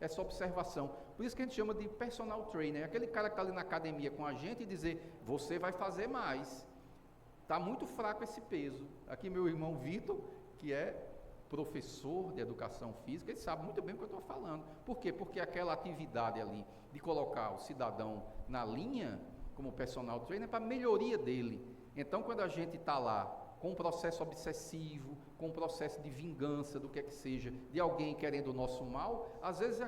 essa observação. Por isso que a gente chama de personal trainer, aquele cara que está ali na academia com a gente e dizer, você vai fazer mais. Está muito fraco esse peso. Aqui meu irmão Vitor, que é professor de educação física, ele sabe muito bem o que eu estou falando. Por quê? Porque aquela atividade ali de colocar o cidadão na linha como personal trainer é para a melhoria dele. Então, quando a gente está lá com um processo obsessivo, com um processo de vingança, do que seja, de alguém querendo o nosso mal, às vezes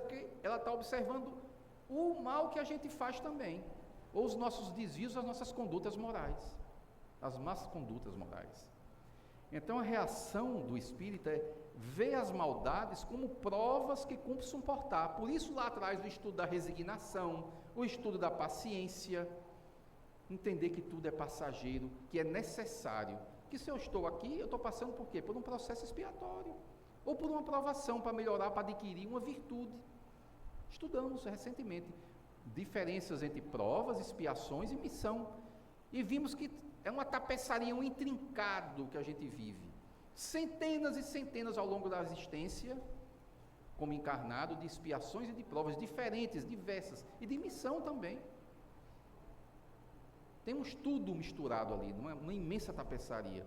ela está observando o mal que a gente faz também, ou os nossos desvios, as nossas condutas morais, as más condutas morais. Então a reação do espírita é ver as maldades como provas que cumpre suportar. Por isso lá atrás o estudo da resignação, o estudo da paciência, entender que tudo é passageiro, que é necessário, que se eu estou aqui, eu estou passando por quê? Por um processo expiatório, ou por uma provação para melhorar, para adquirir uma virtude. Estudamos recentemente diferenças entre provas, expiações e missão, e vimos que é uma tapeçaria, um intrincado que a gente vive. Centenas e centenas ao longo da existência, como encarnado, de expiações e de provas diferentes, diversas, e de missão também. Temos tudo misturado ali, uma imensa tapeçaria.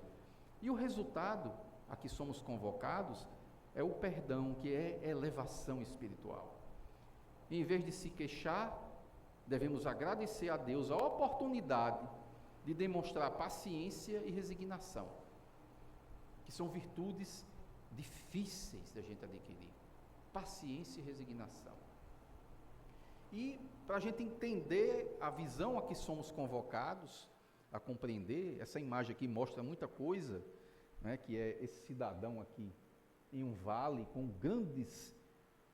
E o resultado, a que somos convocados, é o perdão, que é elevação espiritual. Em vez de se queixar, devemos agradecer a Deus a oportunidade de demonstrar paciência e resignação, que são virtudes difíceis da gente adquirir. Paciência e resignação. E para a gente entender a visão a que somos convocados a compreender, essa imagem aqui mostra muita coisa, né, que é esse cidadão aqui em um vale com grandes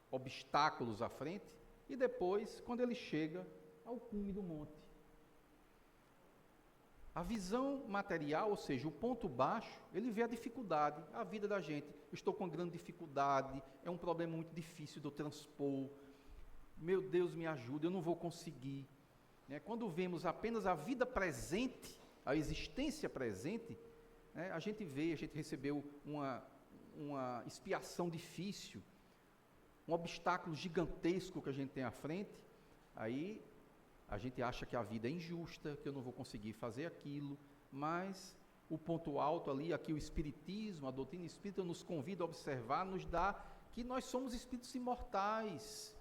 obstáculos à frente, e depois, quando ele chega ao cume do monte. A visão material, ou seja, o ponto baixo, ele vê a dificuldade, a vida da gente. Eu estou com grande dificuldade, é um problema muito difícil de eu transpor. Meu Deus, me ajuda, eu não vou conseguir. Quando vemos apenas a vida presente, a existência presente, a gente recebeu uma expiação difícil, um obstáculo gigantesco que a gente tem à frente, aí a gente acha que a vida é injusta, que eu não vou conseguir fazer aquilo, mas o ponto alto ali, aqui o Espiritismo, a doutrina espírita nos convida a observar, nos dá que nós somos espíritos imortais.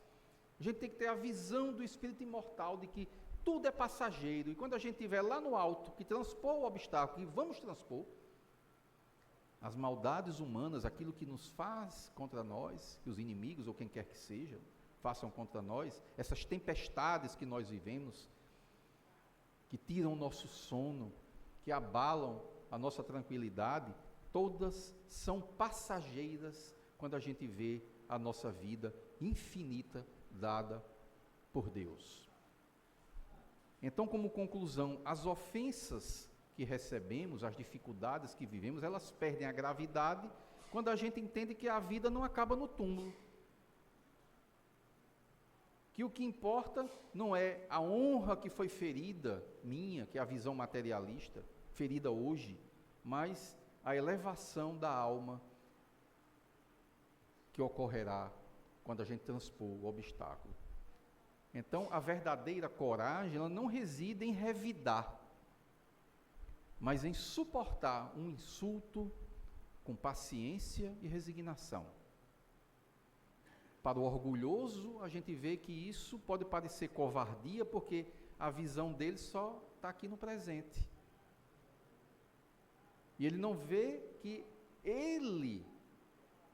A gente tem que ter a visão do espírito imortal, de que tudo é passageiro, e quando a gente estiver lá no alto, que transpor o obstáculo, e vamos transpor, as maldades humanas, aquilo que nos faz contra nós, que os inimigos, ou quem quer que seja, façam contra nós, essas tempestades que nós vivemos, que tiram o nosso sono, que abalam a nossa tranquilidade, todas são passageiras quando a gente vê a nossa vida infinita dada por Deus. Então, como conclusão, as ofensas que recebemos, as dificuldades que vivemos, elas perdem a gravidade quando a gente entende que a vida não acaba no túmulo. Que o que importa não é a honra que foi ferida, minha, que é a visão materialista, ferida hoje, mas a elevação da alma que ocorrerá quando a gente transpor o obstáculo. Então, a verdadeira coragem, ela não reside em revidar, mas em suportar um insulto com paciência e resignação. Para o orgulhoso, a gente vê que isso pode parecer covardia, porque a visão dele só está aqui no presente. E ele não vê que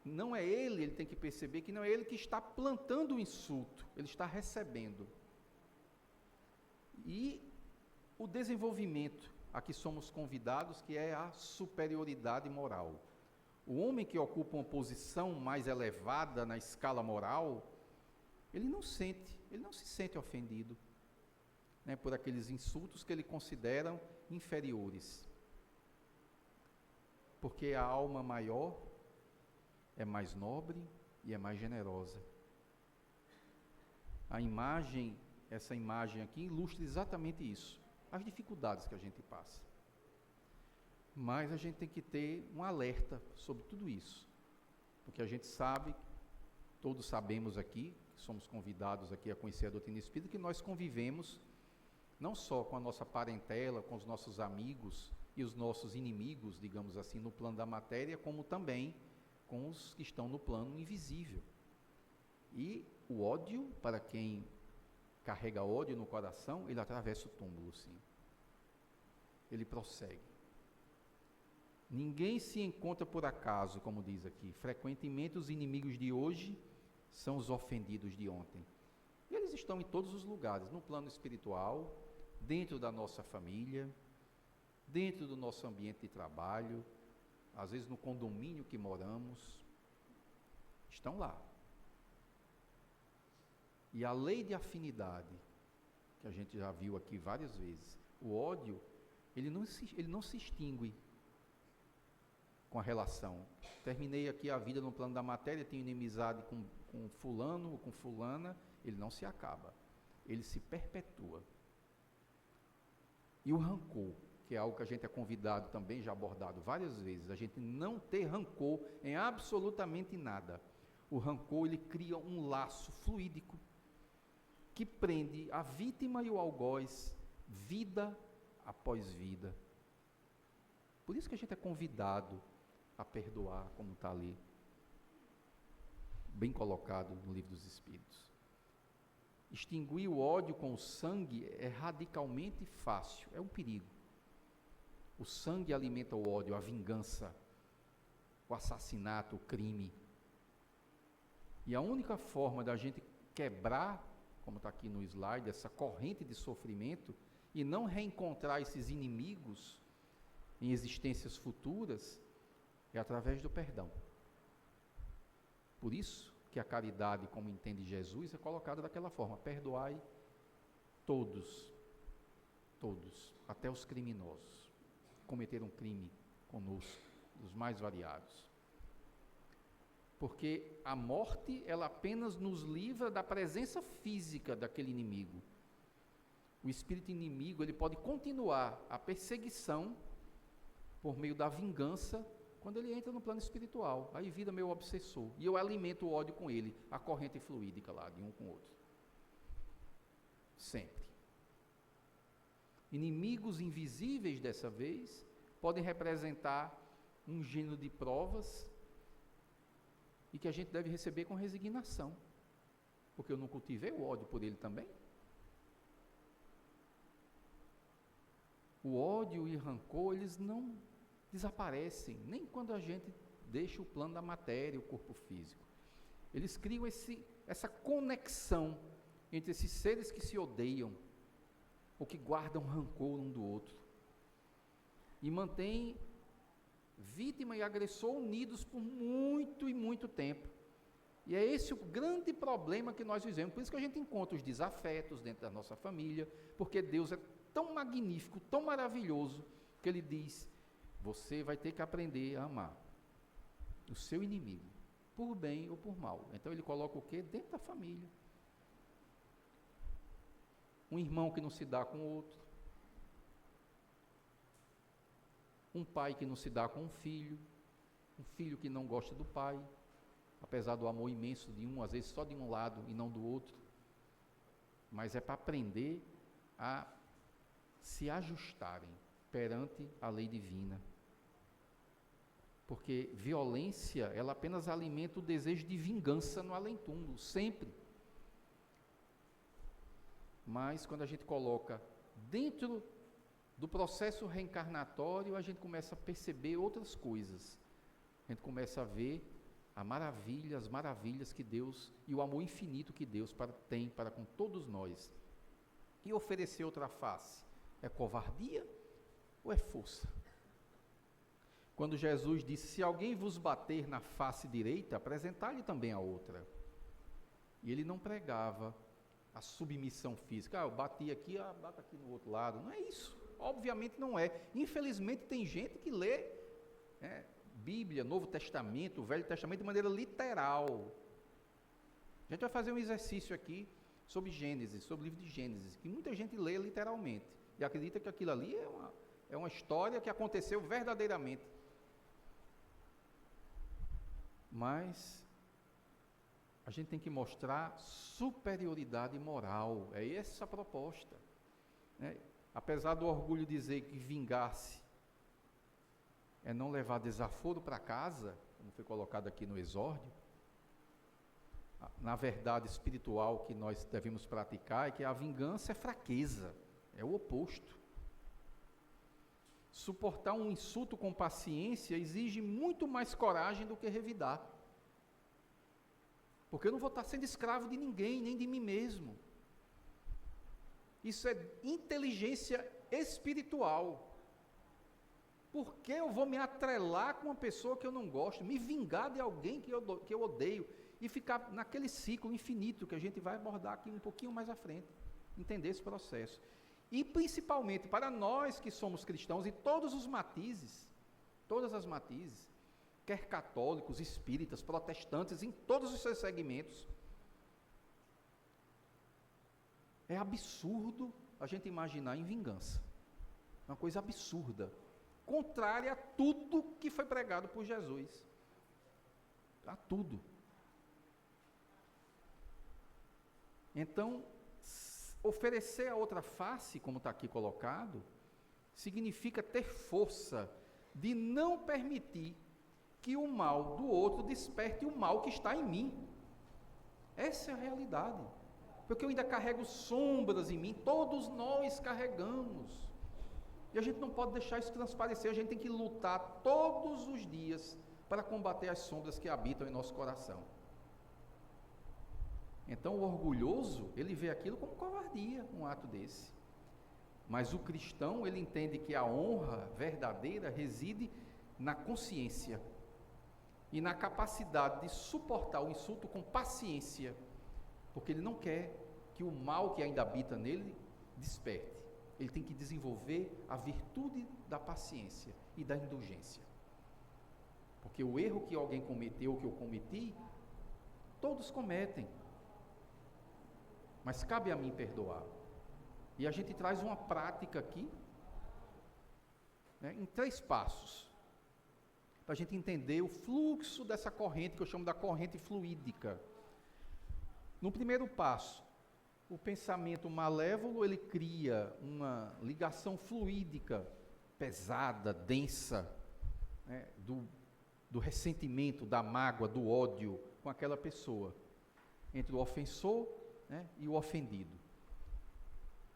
ele tem que perceber que não é ele que está plantando o insulto, ele está recebendo. E o desenvolvimento a que somos convidados, que é a superioridade moral. O homem que ocupa uma posição mais elevada na escala moral, ele não se sente ofendido, por aqueles insultos que ele considera inferiores. Porque a alma maior é mais nobre e é mais generosa. Essa imagem aqui ilustra exatamente isso, as dificuldades que a gente passa. Mas a gente tem que ter um alerta sobre tudo isso, porque a gente sabe, todos sabemos aqui, somos convidados aqui a conhecer a doutrina espírita, que nós convivemos não só com a nossa parentela, com os nossos amigos e os nossos inimigos, digamos assim, no plano da matéria, como também com os que estão no plano invisível. E o ódio, para quem carrega ódio no coração, ele atravessa o túmulo, sim. Ele prossegue. Ninguém se encontra por acaso, como diz aqui. Frequentemente os inimigos de hoje são os ofendidos de ontem. E eles estão em todos os lugares, no plano espiritual, dentro da nossa família, dentro do nosso ambiente de trabalho, às vezes no condomínio que moramos, estão lá. E a lei de afinidade, que a gente já viu aqui várias vezes, o ódio, ele não se extingue com a relação. Terminei aqui a vida no plano da matéria, tenho inimizade com fulano ou com fulana, ele não se acaba, ele se perpetua. E o rancor, que é algo que a gente é convidado também, já abordado várias vezes, a gente não ter rancor em absolutamente nada. O rancor, ele cria um laço fluídico que prende a vítima e o algoz, vida após vida. Por isso que a gente é convidado a perdoar, como está ali, bem colocado no Livro dos Espíritos. Extinguir o ódio com o sangue é radicalmente fácil, é um perigo. O sangue alimenta o ódio, a vingança, o assassinato, o crime. E a única forma da gente quebrar, como está aqui no slide, essa corrente de sofrimento e não reencontrar esses inimigos em existências futuras, é através do perdão. Por isso que a caridade, como entende Jesus, é colocada daquela forma: perdoai todos. Todos, até os criminosos, cometeram crime conosco, dos mais variados. Porque a morte, ela apenas nos livra da presença física daquele inimigo. O espírito inimigo, ele pode continuar a perseguição por meio da vingança quando ele entra no plano espiritual. Aí vira meu obsessor. E eu alimento o ódio com ele, a corrente fluídica lá, de um com o outro. Sempre. Inimigos invisíveis, dessa vez, podem representar um gênero de provas e que a gente deve receber com resignação, porque eu não cultivei o ódio por ele também. O ódio e o rancor, eles não desaparecem, nem quando a gente deixa o plano da matéria, o corpo físico. Eles criam essa conexão entre esses seres que se odeiam, ou que guardam rancor um do outro, e mantêm vítima e agressor unidos por muito e muito tempo. E é esse o grande problema que nós vivemos. Por isso que a gente encontra os desafetos dentro da nossa família, porque Deus é tão magnífico, tão maravilhoso, que Ele diz: você vai ter que aprender a amar o seu inimigo, por bem ou por mal. Então Ele coloca o quê? Dentro da família. Um irmão que não se dá com o outro, um pai que não se dá com um filho que não gosta do pai, apesar do amor imenso de um, às vezes só de um lado e não do outro, mas é para aprender a se ajustarem perante a lei divina, porque violência, ela apenas alimenta o desejo de vingança no além-túmulo, sempre. Mas quando a gente coloca dentro do processo reencarnatório, a gente começa a perceber outras coisas. A gente começa a ver as maravilhas que Deus e o amor infinito que Deus tem para com todos nós. E oferecer outra face é covardia ou é força? Quando Jesus disse: se alguém vos bater na face direita, apresentai-lhe também a outra. E ele não pregava a submissão física. Eu bati aqui, bato aqui no outro lado. Não é isso. Obviamente não é. Infelizmente tem gente que lê Bíblia, Novo Testamento, Velho Testamento de maneira literal. A gente vai fazer um exercício aqui sobre Gênesis, sobre o livro de Gênesis, que muita gente lê literalmente e acredita que aquilo ali é uma história que aconteceu verdadeiramente. Mas a gente tem que mostrar superioridade moral. É essa a proposta. Apesar do orgulho dizer que vingar-se é não levar desaforo para casa, como foi colocado aqui no exórdio, na verdade espiritual que nós devemos praticar é que a vingança é fraqueza, é o oposto. Suportar um insulto com paciência exige muito mais coragem do que revidar. Porque eu não vou estar sendo escravo de ninguém, nem de mim mesmo. Isso é inteligência espiritual. Por que eu vou me atrelar com uma pessoa que eu não gosto, me vingar de alguém que eu odeio, e ficar naquele ciclo infinito que a gente vai abordar aqui um pouquinho mais à frente, entender esse processo. E principalmente para nós que somos cristãos, e todos os matizes, todas as matizes, quer católicos, espíritas, protestantes, em todos os seus segmentos, é absurdo a gente imaginar em vingança. É uma coisa absurda, contrária a tudo que foi pregado por Jesus. A tudo. Então, oferecer a outra face, como está aqui colocado, significa ter força de não permitir que o mal do outro desperte o mal que está em mim. Essa é a realidade. Porque eu ainda carrego sombras em mim, todos nós carregamos. E a gente não pode deixar isso transparecer, a gente tem que lutar todos os dias para combater as sombras que habitam em nosso coração. Então o orgulhoso, ele vê aquilo como covardia, um ato desse. Mas o cristão, ele entende que a honra verdadeira reside na consciência e na capacidade de suportar o insulto com paciência, porque ele não quer que o mal que ainda habita nele desperte. ele tem que desenvolver a virtude da paciência e da indulgência. Porque o erro que alguém cometeu, ou que eu cometi, todos cometem. Mas cabe a mim perdoar. E a gente traz uma prática aqui, né, em 3 passos, para a gente entender o fluxo dessa corrente, que eu chamo da corrente fluídica. No primeiro passo, o pensamento malévolo, ele cria uma ligação fluídica, pesada, densa, né, do ressentimento, da mágoa, do ódio com aquela pessoa, entre o ofensor, né, e o ofendido.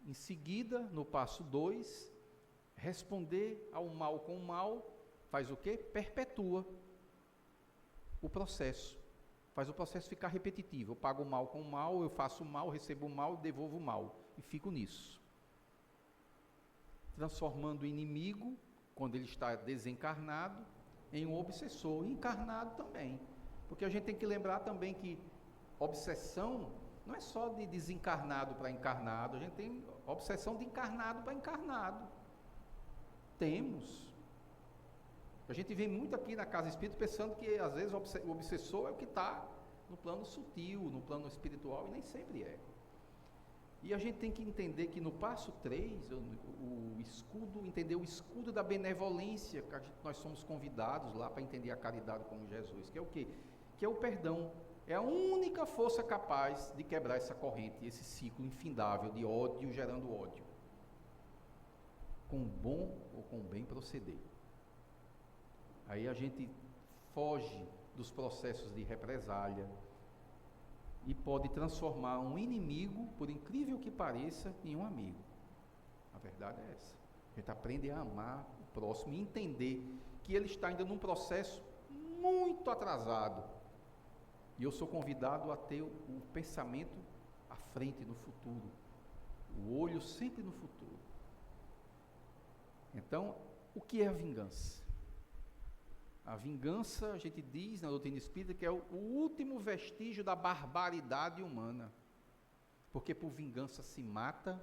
Em seguida, no passo 2, responder ao mal com o mal, faz o quê? Perpetua o processo, faz o processo ficar repetitivo. Eu pago o mal com o mal, eu faço o mal, recebo o mal, devolvo o mal, e fico nisso. Transformando o inimigo, quando ele está desencarnado, em um obsessor, encarnado também. Porque a gente tem que lembrar também que obsessão não é só de desencarnado para encarnado, a gente tem obsessão de encarnado para encarnado. Temos. A gente vê muito aqui na Casa Espírita pensando que às vezes o obsessor é o que está no plano sutil, no plano espiritual, e nem sempre é. E a gente tem que entender que no passo 3, entender o escudo da benevolência, que nós somos convidados lá para entender a caridade como Jesus, que é o quê? Que é o perdão. É a única força capaz de quebrar essa corrente, esse ciclo infindável de ódio gerando ódio. Com bom ou com bem proceder. Aí a gente foge dos processos de represália e pode transformar um inimigo, por incrível que pareça, em um amigo. A verdade é essa. A gente aprende a amar o próximo e entender que ele está ainda num processo muito atrasado. E eu sou convidado a ter o pensamento à frente, no futuro. O olho sempre no futuro. Então, o que é a vingança? A vingança, a gente diz na doutrina espírita, que é o último vestígio da barbaridade humana. Porque por vingança se mata,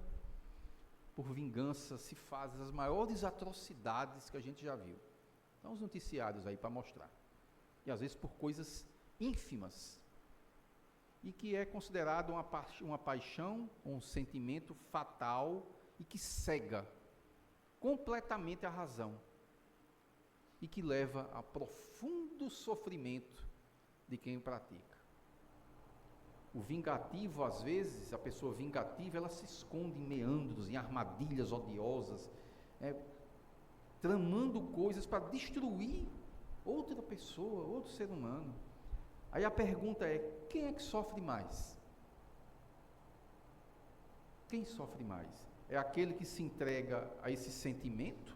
por vingança se fazem as maiores atrocidades que a gente já viu. Então, os noticiários aí para mostrar. E às vezes por coisas ínfimas. E que é considerado uma paixão, um sentimento fatal e que cega completamente a razão. E que leva a profundo sofrimento de quem o pratica. O vingativo, às vezes, a pessoa vingativa, ela se esconde em meandros, em armadilhas odiosas, tramando coisas para destruir outra pessoa, outro ser humano. Aí a pergunta é, quem é que sofre mais? Quem sofre mais? É aquele que se entrega a esse sentimento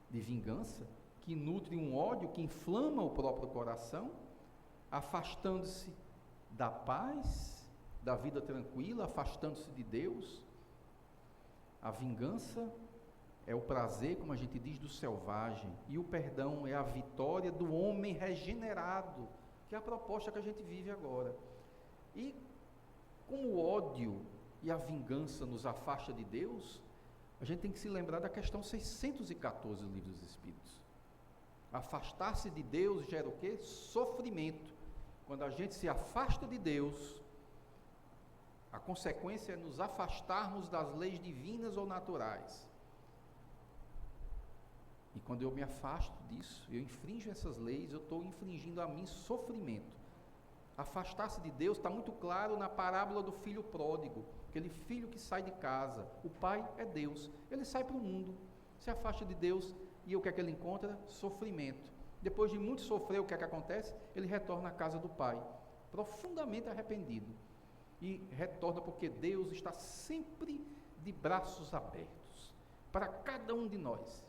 de vingança, que nutre um ódio, que inflama o próprio coração, afastando-se da paz, da vida tranquila, afastando-se de Deus. A vingança é o prazer, como a gente diz, do selvagem, e o perdão é a vitória do homem regenerado, que é a proposta que a gente vive agora. E como o ódio e a vingança nos afasta de Deus, a gente tem que se lembrar da questão 614 do Livro dos Espíritos. Afastar-se de Deus gera o quê? Sofrimento. Quando a gente se afasta de Deus, a consequência é nos afastarmos das leis divinas ou naturais. E quando eu me afasto disso, eu infrinjo essas leis, eu estou infringindo a mim sofrimento. Afastar-se de Deus está muito claro na parábola do filho pródigo, aquele filho que sai de casa. O pai é Deus, ele sai para o mundo, se afasta de Deus, e o que é que ele encontra? Sofrimento. Depois de muito sofrer, o que é que acontece? Ele retorna à casa do pai, profundamente arrependido. E retorna porque Deus está sempre de braços abertos para cada um de nós.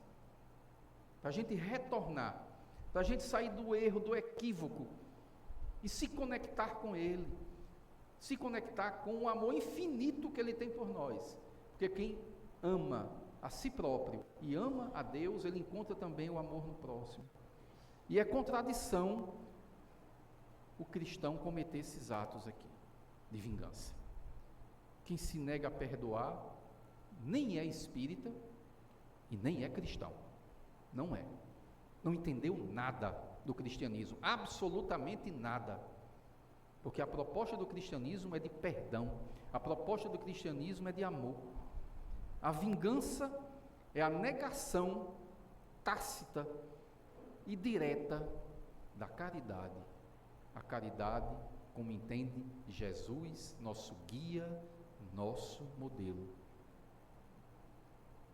Para a gente retornar, para a gente sair do erro, do equívoco e se conectar com Ele, se conectar com o amor infinito que Ele tem por nós. Porque quem ama a si próprio e ama a Deus, ele encontra também o amor no próximo. E é contradição o cristão cometer esses atos aqui de vingança. Quem se nega a perdoar nem é espírita e nem é cristão. Não é. Não entendeu nada do cristianismo, absolutamente nada. Porque a proposta do cristianismo é de perdão, a proposta do cristianismo é de amor. A vingança é a negação tácita e direta da caridade. A caridade, como entende Jesus, nosso guia, nosso modelo.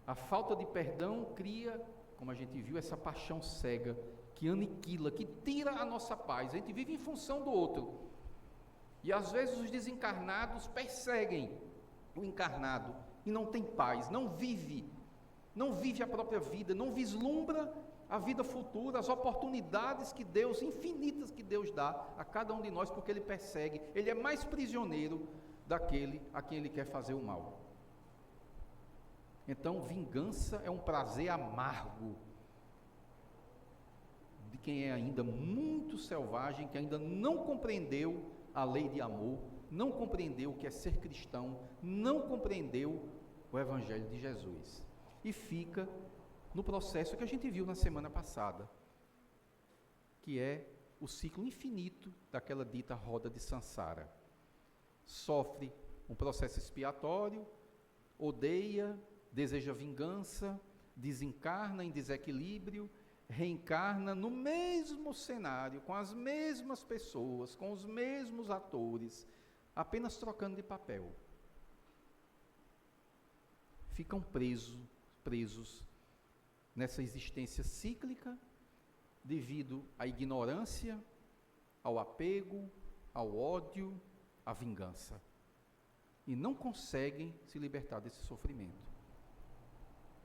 A falta de perdão cria, como a gente viu, essa paixão cega, que aniquila, que tira a nossa paz. A gente vive em função do outro. E às vezes os desencarnados perseguem o encarnado e não tem paz, não vive a própria vida, não vislumbra a vida futura, as oportunidades que Deus, infinitas que Deus dá a cada um de nós, porque ele persegue, ele é mais prisioneiro daquele a quem ele quer fazer o mal. Então, vingança é um prazer amargo de quem é ainda muito selvagem, que ainda não compreendeu a lei de amor, não compreendeu o que é ser cristão, não compreendeu o Evangelho de Jesus. E fica no processo que a gente viu na semana passada, que é o ciclo infinito daquela dita roda de Sansara. Sofre um processo expiatório, odeia, deseja vingança, desencarna em desequilíbrio, reencarna no mesmo cenário, com as mesmas pessoas, com os mesmos atores, apenas trocando de papel. Ficam presos nessa existência cíclica, devido à ignorância, ao apego, ao ódio, à vingança. E não conseguem se libertar desse sofrimento.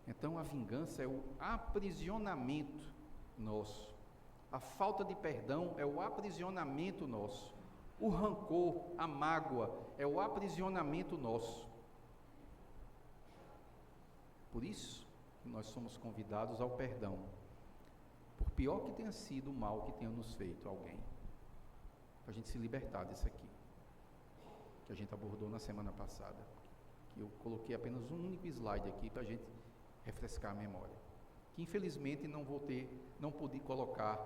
Então a vingança é o aprisionamento nosso. A falta de perdão é o aprisionamento nosso. O rancor, a mágoa é o aprisionamento nosso. Por isso que nós somos convidados ao perdão, por pior que tenha sido o mal que tenha nos feito alguém, para a gente se libertar disso aqui, que a gente abordou na semana passada, que eu coloquei apenas um único slide aqui para a gente refrescar a memória, que infelizmente não pude colocar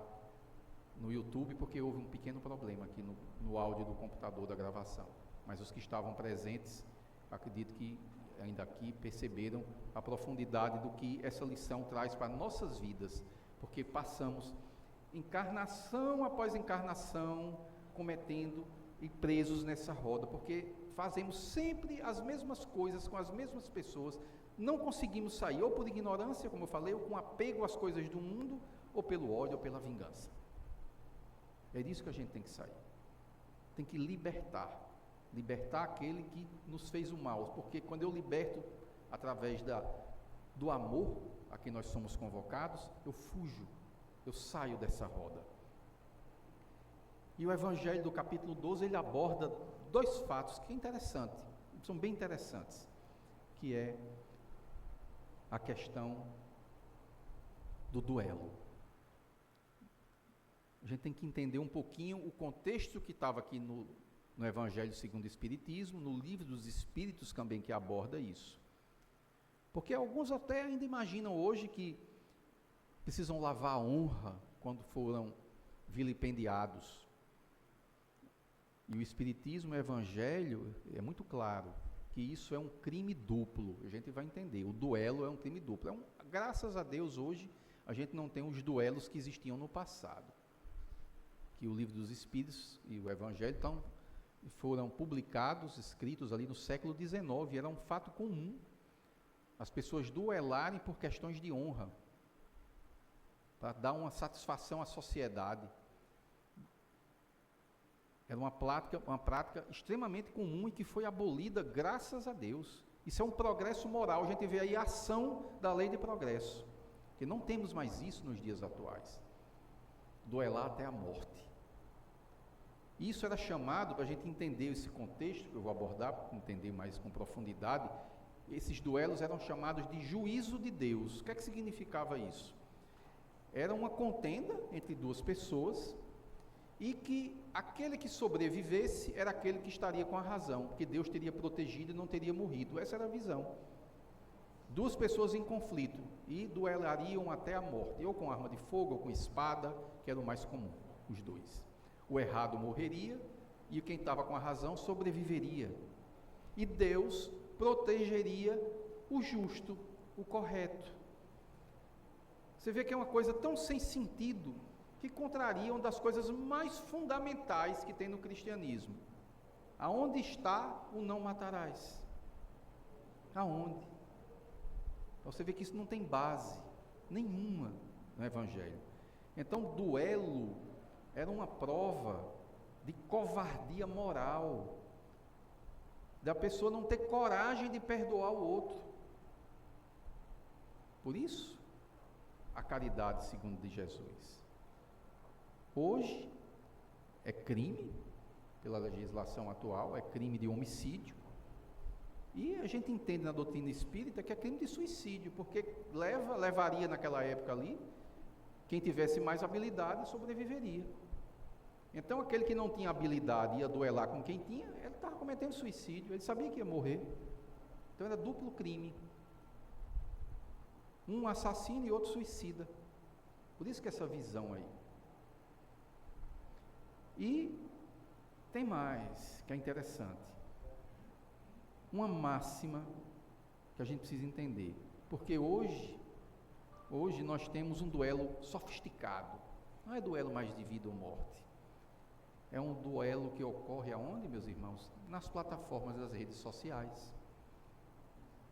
no YouTube, porque houve um pequeno problema aqui no áudio do computador da gravação, mas os que estavam presentes, acredito que ainda aqui perceberam a profundidade do que essa lição traz para nossas vidas, porque passamos encarnação após encarnação cometendo e presos nessa roda, porque fazemos sempre as mesmas coisas com as mesmas pessoas, não conseguimos sair, ou por ignorância, como eu falei, ou com apego às coisas do mundo, ou pelo ódio, ou pela vingança. É disso que a gente tem que sair, tem que libertar aquele que nos fez o mal, porque quando eu liberto através do amor a quem nós somos convocados, eu fujo, eu saio dessa roda. E o Evangelho do capítulo 12, ele aborda dois fatos que é interessante, são bem interessantes, que é a questão do duelo. A gente tem que entender um pouquinho o contexto que estava aqui no Evangelho segundo o Espiritismo, no Livro dos Espíritos também, que aborda isso. Porque alguns até ainda imaginam hoje que precisam lavar a honra quando foram vilipendiados. E o Espiritismo, o Evangelho, é muito claro que isso é um crime duplo. A gente vai entender, o duelo é um crime duplo. Graças a Deus, hoje, a gente não tem os duelos que existiam no passado. Que o Livro dos Espíritos e o Evangelho foram publicados, escritos ali no século XIX, era um fato comum as pessoas duelarem por questões de honra, para dar uma satisfação à sociedade. Era uma prática extremamente comum e que foi abolida graças a Deus. Isso é um progresso moral, a gente vê aí a ação da lei de progresso, que não temos mais isso nos dias atuais. Duelar até a morte. Isso era chamado, para a gente entender esse contexto, que eu vou abordar, para entender mais com profundidade, esses duelos eram chamados de juízo de Deus. O que é que significava isso? Era uma contenda entre duas pessoas, e que aquele que sobrevivesse era aquele que estaria com a razão, porque Deus teria protegido e não teria morrido. Essa era a visão. duas pessoas em conflito e duelariam até a morte, ou com arma de fogo, ou com espada, que era o mais comum, os dois. O errado morreria e quem estava com a razão sobreviveria. E Deus protegeria o justo, o correto. Você vê que é uma coisa tão sem sentido, que contraria uma das coisas mais fundamentais que tem no cristianismo. Aonde está o não matarás? Aonde? Você vê que isso não tem base nenhuma no Evangelho. Então, duelo era uma prova de covardia moral, da pessoa não ter coragem de perdoar o outro. Por isso, a caridade segundo de Jesus. Hoje, é crime, pela legislação atual, é crime de homicídio. E a gente entende na doutrina espírita que é crime de suicídio, porque levaria naquela época ali, quem tivesse mais habilidade sobreviveria. Então aquele que não tinha habilidade ia duelar com quem tinha, ele estava cometendo suicídio, ele sabia que ia morrer. Então era duplo crime. Um assassino e outro suicida. Por isso que essa visão aí. E tem mais, que é interessante. Uma máxima que a gente precisa entender. Porque hoje nós temos um duelo sofisticado. Não é duelo mais de vida ou morte. É um duelo que ocorre aonde, meus irmãos? Nas plataformas das redes sociais.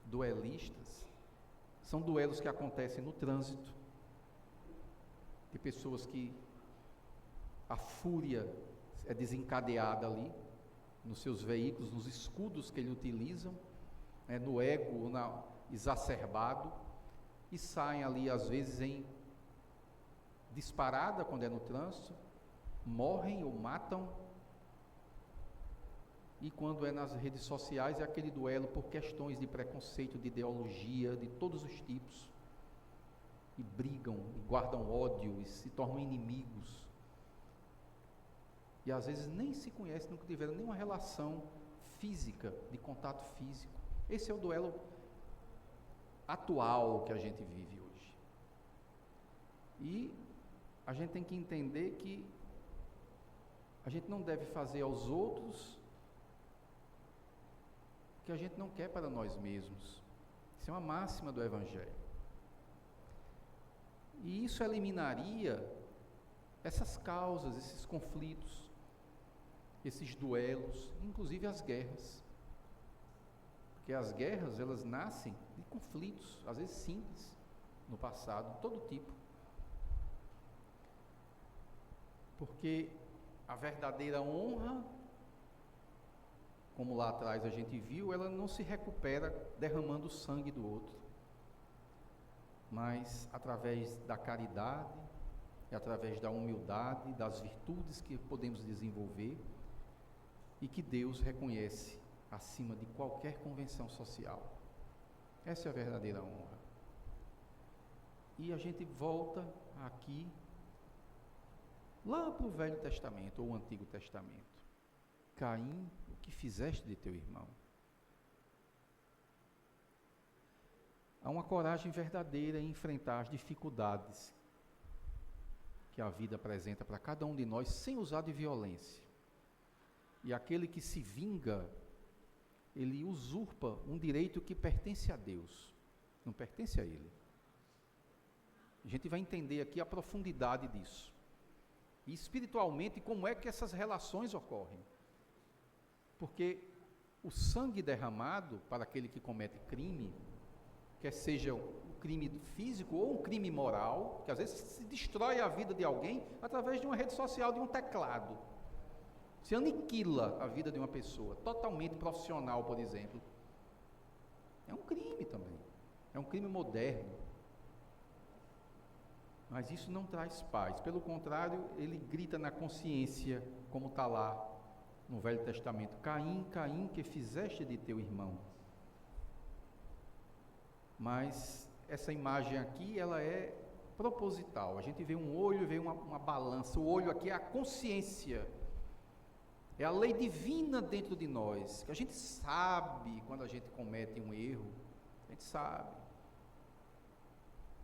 Duelistas. São duelos que acontecem no trânsito. De pessoas que a fúria é desencadeada ali, nos seus veículos, nos escudos que eles utilizam, no ego exacerbado, e saem ali às vezes em disparada quando é no trânsito, morrem ou matam, e quando é nas redes sociais é aquele duelo por questões de preconceito, de ideologia, de todos os tipos, e brigam, e guardam ódio, e se tornam inimigos, e às vezes nem se conhecem, nunca tiveram nenhuma relação física, de contato físico. Esse é o duelo atual que a gente vive hoje. E a gente tem que entender que a gente não deve fazer aos outros o que a gente não quer para nós mesmos. Isso é uma máxima do Evangelho. E isso eliminaria essas causas, esses conflitos, esses duelos, inclusive as guerras. Porque as guerras, elas nascem de conflitos, às vezes simples, no passado, de todo tipo. Porque a verdadeira honra, como lá atrás a gente viu, ela não se recupera derramando o sangue do outro, mas através da caridade, e através da humildade, das virtudes que podemos desenvolver e que Deus reconhece acima de qualquer convenção social. Essa é a verdadeira honra. E a gente volta aqui, lá para o Velho Testamento ou o Antigo Testamento. Caim, o que fizeste de teu irmão? Há uma coragem verdadeira em enfrentar as dificuldades que a vida apresenta para cada um de nós, sem usar de violência. E aquele que se vinga, ele usurpa um direito que pertence a Deus, não pertence a ele. A gente vai entender aqui a profundidade disso. E espiritualmente, como é que essas relações ocorrem. Porque o sangue derramado para aquele que comete crime, quer seja um crime físico ou um crime moral, que às vezes se destrói a vida de alguém através de uma rede social, de um teclado. Se aniquila a vida de uma pessoa, totalmente profissional, por exemplo. É um crime também. É um crime moderno. Mas isso não traz paz. Pelo contrário, ele grita na consciência, como está lá no Velho Testamento: Caim, Caim, que fizeste de teu irmão? Mas essa imagem aqui, ela é proposital. A gente vê um olho, vê uma balança. O olho aqui é a consciência. É a lei divina dentro de nós, que a gente sabe quando a gente comete um erro, a gente sabe.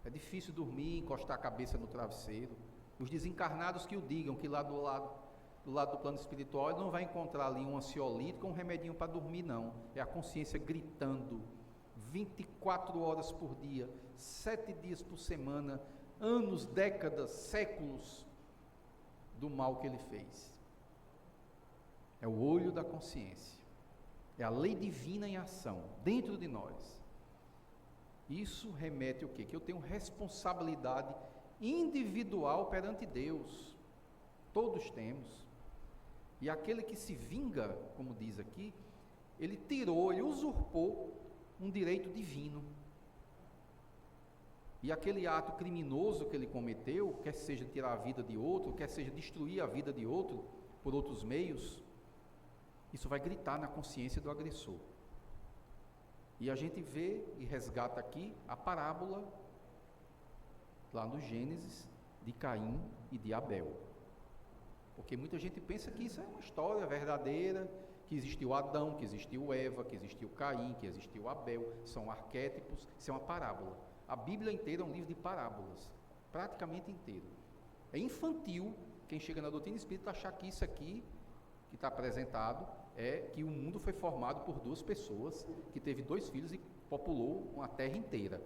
É difícil dormir, encostar a cabeça no travesseiro. Os desencarnados que o digam, que lá do lado do plano espiritual, ele não vai encontrar ali um ansiolítico, um remedinho para dormir, não. É a consciência gritando, 24 horas por dia, 7 dias por semana, anos, décadas, séculos do mal que ele fez. É o olho da consciência. É a lei divina em ação, dentro de nós. Isso remete o quê? Que eu tenho responsabilidade individual perante Deus. Todos temos. E aquele que se vinga, como diz aqui, ele usurpou um direito divino. E aquele ato criminoso que ele cometeu, quer seja tirar a vida de outro, quer seja destruir a vida de outro por outros meios, isso vai gritar na consciência do agressor. E a gente vê e resgata aqui a parábola lá no Gênesis de Caim e de Abel. Porque muita gente pensa que isso é uma história verdadeira, que existiu Adão, que existiu Eva, que existiu Caim, que existiu Abel, são arquétipos, isso é uma parábola. A Bíblia inteira é um livro de parábolas, praticamente inteiro. É infantil quem chega na doutrina espírita achar que isso aqui, que está apresentado, é que o mundo foi formado por 2 pessoas, que teve 2 filhos e populou uma terra inteira.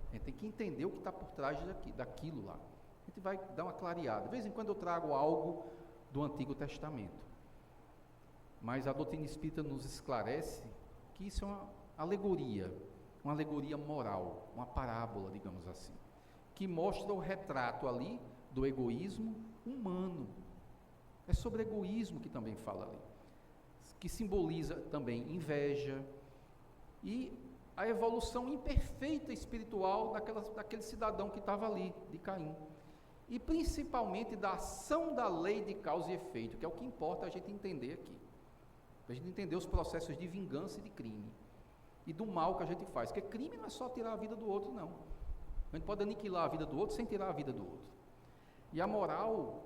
A gente tem que entender o que está por trás daquilo lá. A gente vai dar uma clareada. De vez em quando eu trago algo do Antigo Testamento. Mas a doutrina espírita nos esclarece que isso é uma alegoria moral, uma parábola, digamos assim, que mostra o retrato ali do egoísmo humano. É sobre egoísmo que também fala ali, que simboliza também inveja e a evolução imperfeita espiritual daquele cidadão que estava ali, de Caim. E principalmente da ação da lei de causa e efeito, que é o que importa a gente entender aqui. Para a gente entender os processos de vingança e de crime. E do mal que a gente faz. Porque crime não é só tirar a vida do outro, não. A gente pode aniquilar a vida do outro sem tirar a vida do outro. E a moral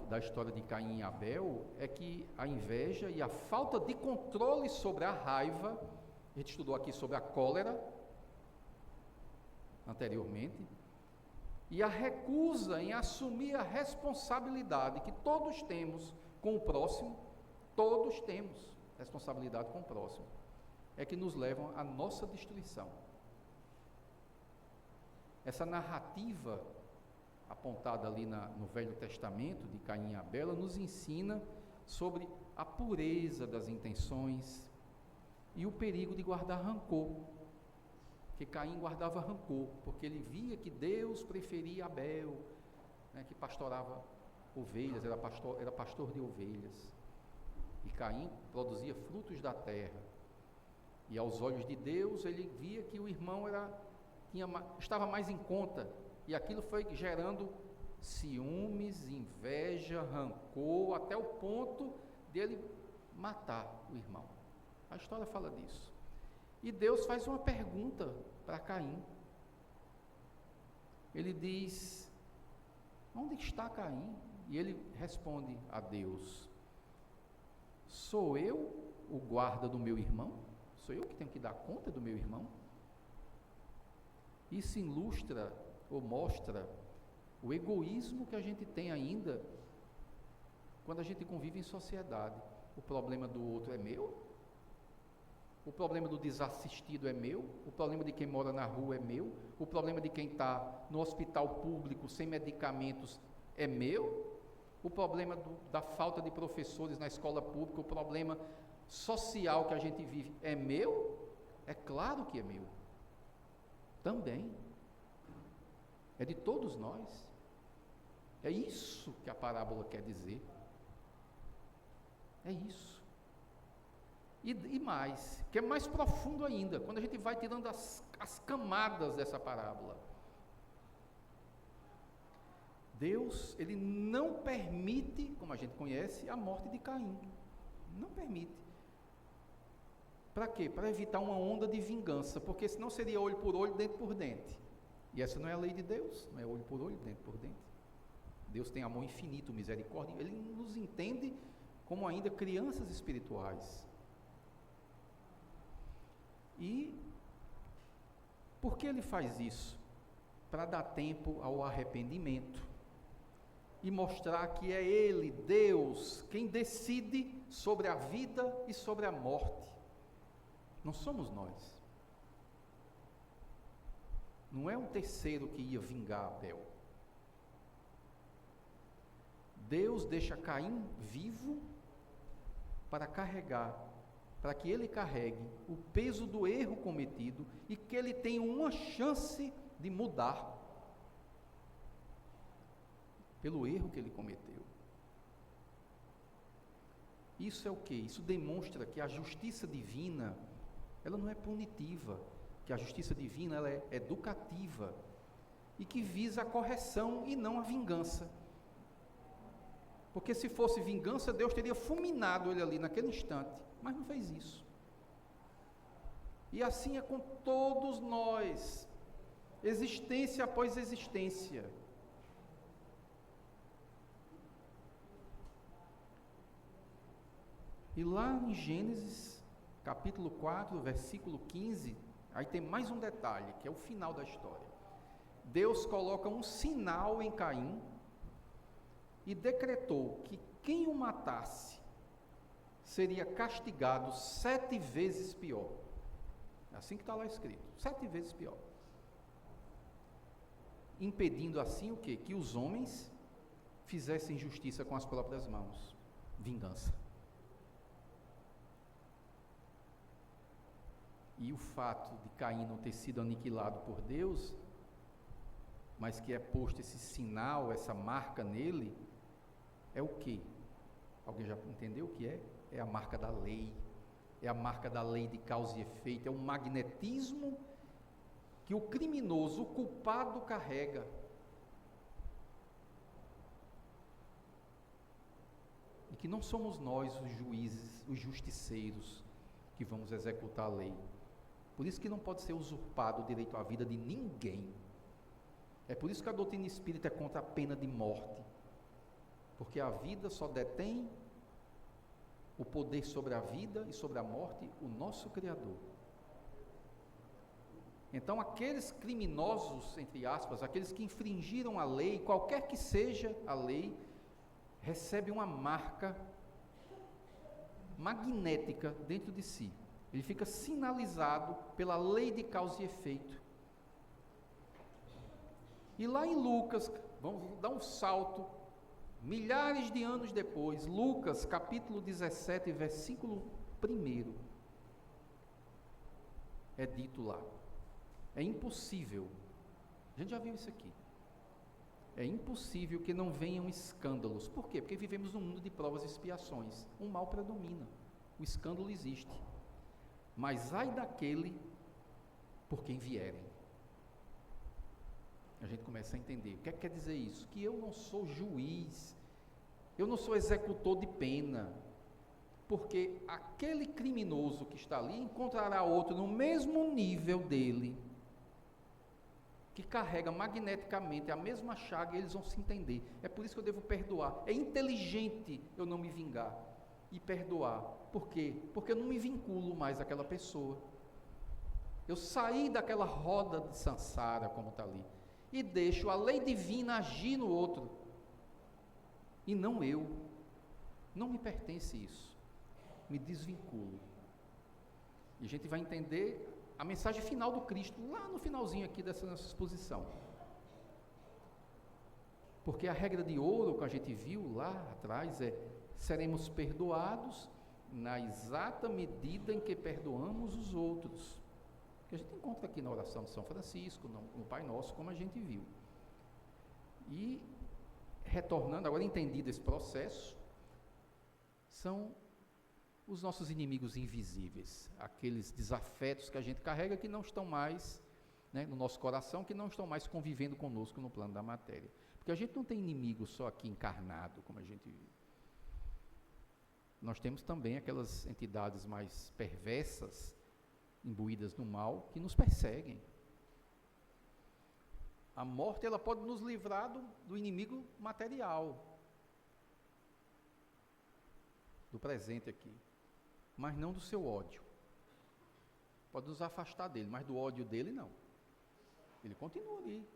da história de Caim e Abel é que a inveja e a falta de controle sobre a raiva, a gente estudou aqui sobre a cólera anteriormente, e a recusa em assumir a responsabilidade que todos temos com o próximo, todos temos responsabilidade com o próximo, é que nos levam à nossa destruição. Essa narrativa apontada ali no Velho Testamento, de Caim e Abel, nos ensina sobre a pureza das intenções e o perigo de guardar rancor. Porque Caim guardava rancor, porque ele via que Deus preferia Abel, né, que pastorava ovelhas, era pastor de ovelhas. E Caim produzia frutos da terra. E aos olhos de Deus, ele via que o irmão estava mais em conta. E aquilo foi gerando ciúmes, inveja, rancor, até o ponto dele matar o irmão. A história fala disso. E Deus faz uma pergunta para Caim. Ele diz: onde está Caim? E ele responde a Deus: sou eu o guarda do meu irmão? Sou eu que tenho que dar conta do meu irmão? Isso ilustra ou mostra o egoísmo que a gente tem ainda quando a gente convive em sociedade. O problema do outro é meu, o problema do desassistido é meu, o problema de quem mora na rua é meu, o problema de quem está no hospital público sem medicamentos é meu, o problema da falta de professores na escola pública, o problema social que a gente vive é meu? É claro que é meu. Também. É de todos nós. É isso que a parábola quer dizer. É isso. E mais, que é mais profundo ainda, quando a gente vai tirando as camadas dessa parábola. Deus, ele não permite, como a gente conhece, a morte de Caim. Não permite. Para quê? Para evitar uma onda de vingança, porque senão seria olho por olho, dente por dente. E essa não é a lei de Deus, não é olho por olho, dente por dente. Deus tem amor infinito, misericórdia, ele nos entende como ainda crianças espirituais. E Por que ele faz isso? Para dar tempo ao arrependimento e mostrar que é Ele, Deus, quem decide sobre a vida e sobre a morte. Não somos nós. Não é um terceiro que ia vingar Abel. Deus deixa Caim vivo para que ele carregue o peso do erro cometido e que ele tenha uma chance de mudar pelo erro que ele cometeu. Isso é o quê? Isso demonstra que a justiça divina, ela não é punitiva, que a justiça divina ela é educativa e que visa a correção e não a vingança. Porque se fosse vingança, Deus teria fulminado ele ali naquele instante, mas não fez isso. E assim é com todos nós, existência após existência. E lá em Gênesis, capítulo 4, versículo 15, aí tem mais um detalhe, que é o final da história. Deus coloca um sinal em Caim e decretou que quem o matasse seria castigado 7 vezes pior. É assim que está lá escrito, 7 vezes pior. Impedindo assim o quê? Que os homens fizessem justiça com as próprias mãos. Vingança. E o fato de Caim não ter sido aniquilado por Deus, mas que é posto esse sinal, essa marca nele, é o quê? Alguém já entendeu o que é? É a marca da lei. É a marca da lei de causa e efeito. É o magnetismo que o criminoso, o culpado, carrega. E que não somos nós os juízes, os justiceiros, que vamos executar a lei. Por isso que não pode ser usurpado o direito à vida de ninguém. É por isso que a doutrina espírita é contra a pena de morte. Porque a vida só detém o poder sobre a vida e sobre a morte, o nosso Criador. Então, aqueles criminosos, entre aspas, aqueles que infringiram a lei, qualquer que seja a lei, recebem uma marca magnética dentro de si. Ele fica sinalizado pela lei de causa e efeito. E lá em Lucas, vamos dar um salto, milhares de anos depois, Lucas capítulo 17, versículo 1, é dito lá, é impossível, a gente já viu isso aqui, é impossível que não venham escândalos. Por quê? Porque vivemos num mundo de provas e expiações, o mal predomina, o escândalo existe, mas ai daquele por quem vierem. A gente começa a entender, o que é que quer dizer isso? Que eu não sou juiz, eu não sou executor de pena, porque aquele criminoso que está ali encontrará outro no mesmo nível dele, que carrega magneticamente a mesma chaga, e eles vão se entender. É por isso que eu devo perdoar. É inteligente eu não me vingar e perdoar. Por quê? Porque eu não me vinculo mais àquela pessoa. Eu saí daquela roda de samsara, como está ali, e deixo a lei divina agir no outro, e não eu. Não me pertence isso. Me desvinculo. E a gente vai entender a mensagem final do Cristo, lá no finalzinho aqui dessa nossa exposição. Porque a regra de ouro que a gente viu lá atrás é: seremos perdoados na exata medida em que perdoamos os outros. Que a gente encontra aqui na oração de São Francisco, no Pai Nosso, como a gente viu. E, retornando, agora entendido esse processo, são os nossos inimigos invisíveis, aqueles desafetos que a gente carrega, que não estão mais, né, no nosso coração, que não estão mais convivendo conosco no plano da matéria. Porque a gente não tem inimigo só aqui encarnado, como a gente viu. Nós temos também aquelas entidades mais perversas, imbuídas no mal, que nos perseguem. A morte, ela pode nos livrar do inimigo material, do presente aqui, mas não do seu ódio. Pode nos afastar dele, mas do ódio dele não. Ele continua ali.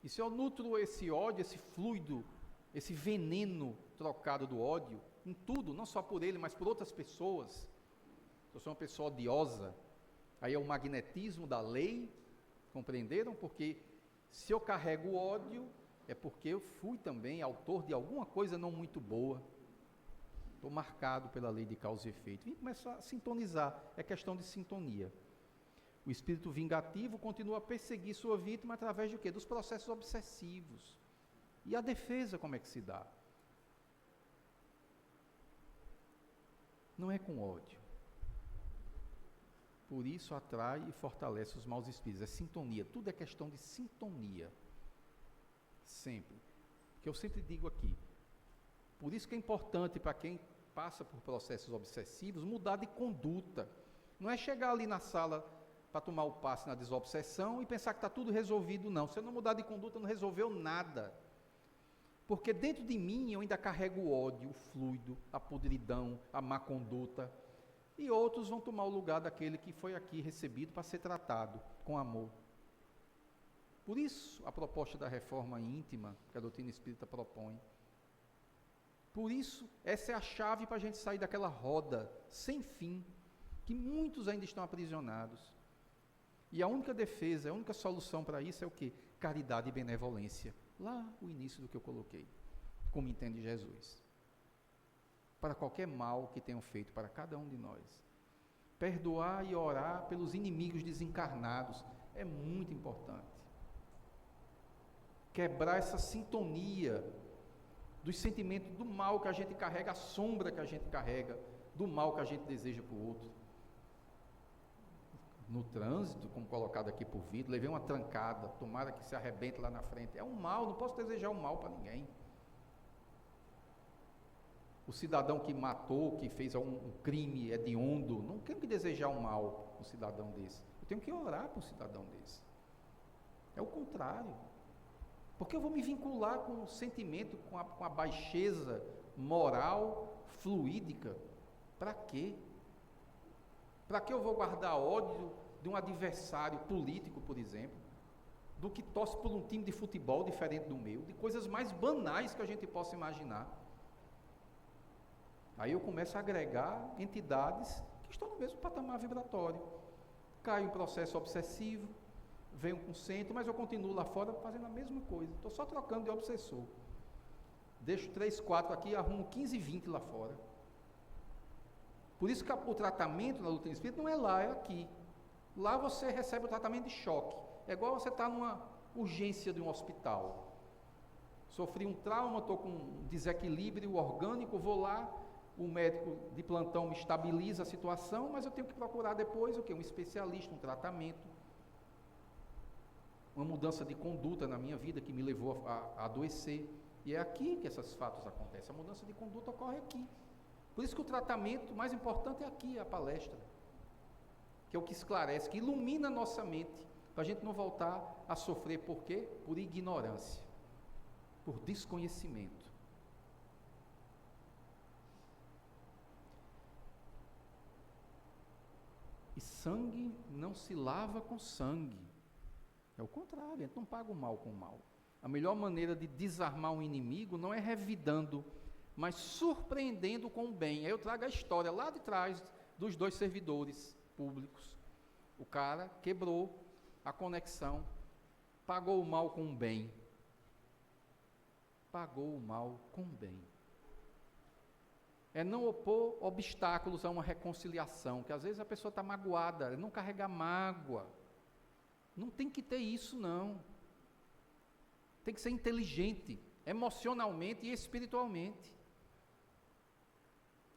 E se eu nutro esse ódio, esse fluido, esse veneno trocado do ódio, em tudo, não só por ele, mas por outras pessoas, se eu sou uma pessoa odiosa, aí é o magnetismo da lei, compreenderam? Porque se eu carrego ódio, é porque eu fui também autor de alguma coisa não muito boa. Estou marcado pela lei de causa e efeito. E começo a sintonizar, é questão de sintonia. O espírito vingativo continua a perseguir sua vítima através de quê? Dos processos obsessivos. E a defesa, como é que se dá? Não é com ódio. Por isso atrai e fortalece os maus espíritos. É sintonia, tudo é questão de sintonia. Sempre. Que eu sempre digo aqui. Por isso que é importante para quem passa por processos obsessivos mudar de conduta. Não é chegar ali na sala para tomar o passe na desobsessão e pensar que está tudo resolvido, não. Se eu não mudar de conduta, não resolveu nada. Porque dentro de mim eu ainda carrego o ódio, o fluido, a podridão, a má conduta. E outros vão tomar o lugar daquele que foi aqui recebido para ser tratado com amor. Por isso, a proposta da reforma íntima que a doutrina espírita propõe. Por isso, essa é a chave para a gente sair daquela roda sem fim, que muitos ainda estão aprisionados. E a única defesa, a única solução para isso é o quê? Caridade e benevolência. Lá, o início do que eu coloquei, como entende Jesus. Para qualquer mal que tenham feito para cada um de nós. Perdoar e orar pelos inimigos desencarnados é muito importante. Quebrar essa sintonia dos sentimentos do mal que a gente carrega, a sombra que a gente carrega, do mal que a gente deseja para o outro. No trânsito, como colocado aqui por Vitor, levei uma trancada, tomara que se arrebente lá na frente. É um mal, não posso desejar um mal para ninguém. O cidadão que matou, que fez um crime hediondo, não tenho que desejar um mal para um cidadão desse. Eu tenho que orar para um cidadão desse. É o contrário. Porque eu vou me vincular com o sentimento, com a baixeza moral, fluídica. Para quê? Para que eu vou guardar ódio de um adversário político, por exemplo, do que torce por um time de futebol diferente do meu, de coisas mais banais que a gente possa imaginar. Aí eu começo a agregar entidades que estão no mesmo patamar vibratório. Cai um processo obsessivo, vem um concentro, mas eu continuo lá fora fazendo a mesma coisa. Estou só trocando de obsessor. Deixo 3, 4 aqui, arrumo 15, 20 lá fora. Por isso que o tratamento na doutrina espírita não é lá, é aqui. Lá você recebe o tratamento de choque. É igual você estar numa urgência de um hospital. Sofri um trauma, estou com um desequilíbrio orgânico, vou lá, o médico de plantão me estabiliza a situação, mas eu tenho que procurar depois o quê? Um especialista, um tratamento. Uma mudança de conduta na minha vida que me levou a adoecer. E é aqui que esses fatos acontecem. A mudança de conduta ocorre aqui. Por isso que o tratamento mais importante é aqui, a palestra. Que é o que esclarece, que ilumina a nossa mente, para a gente não voltar a sofrer, por quê? Por ignorância, por desconhecimento. E sangue não se lava com sangue. É o contrário, a gente não paga o mal com o mal. A melhor maneira de desarmar um inimigo não é revidando, mas surpreendendo com o bem. Aí eu trago a história lá de trás dos 2 servidores públicos. O cara quebrou a conexão, pagou o mal com o bem. Pagou o mal com o bem. É não opor obstáculos a uma reconciliação, que às vezes a pessoa está magoada, é não carregar mágoa. Não tem que ter isso, não. Tem que ser inteligente, emocionalmente e espiritualmente.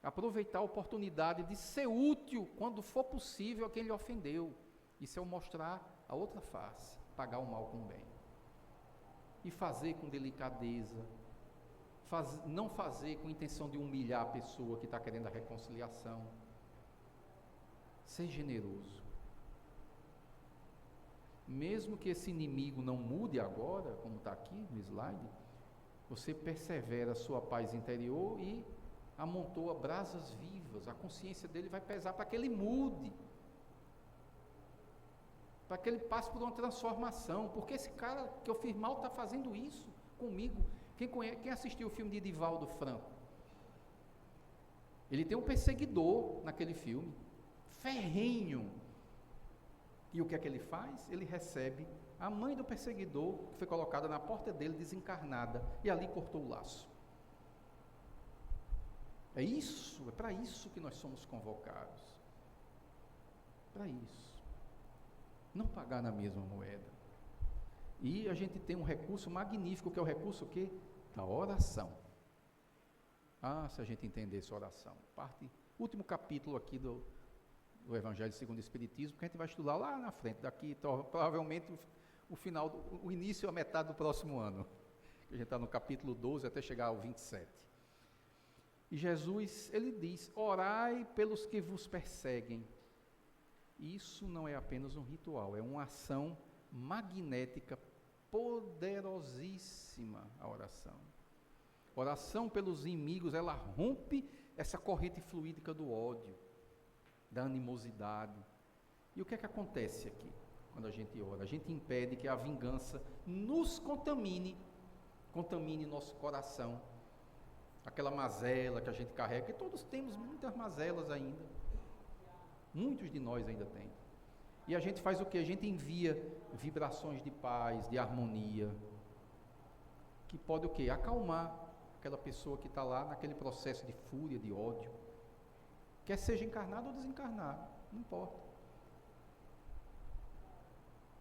Aproveitar a oportunidade de ser útil quando for possível a quem lhe ofendeu. Isso é o mostrar a outra face, pagar o mal com o bem. E fazer com delicadeza, não fazer com a intenção de humilhar a pessoa que está querendo a reconciliação. Ser generoso. Mesmo que esse inimigo não mude agora, como está aqui no slide, você persevera a sua paz interior e amontoa brasas vivas. A consciência dele vai pesar para que ele mude. para que ele passe por uma transformação, porque esse cara que eu fiz mal está fazendo isso comigo. Quem assistiu o filme de Divaldo Franco? Ele tem um perseguidor naquele filme, ferrenho. E o que é que ele faz? Ele recebe a mãe do perseguidor, que foi colocada na porta dele, desencarnada, e ali cortou o laço. É para isso que nós somos convocados. Para isso. Não pagar na mesma moeda. E a gente tem um recurso magnífico, que é o recurso o quê? Da oração. Se a gente entendesse a oração. Último capítulo aqui do Evangelho segundo o Espiritismo, que a gente vai estudar lá na frente, daqui provavelmente o início, a metade do próximo ano. A gente está no capítulo 12 até chegar ao 27. E Jesus, ele diz: orai pelos que vos perseguem. Isso não é apenas um ritual, é uma ação magnética, poderosíssima a oração. Oração pelos inimigos, ela rompe essa corrente fluídica do ódio, da animosidade. E o que é que acontece aqui, quando a gente ora? A gente impede que a vingança nos contamine nosso coração, aquela mazela que a gente carrega, que todos temos muitas mazelas ainda, muitos de nós ainda têm. E a gente faz o quê? A gente envia vibrações de paz, de harmonia, que pode o quê? Acalmar aquela pessoa que está lá naquele processo de fúria, de ódio, quer seja encarnado ou desencarnado, não importa.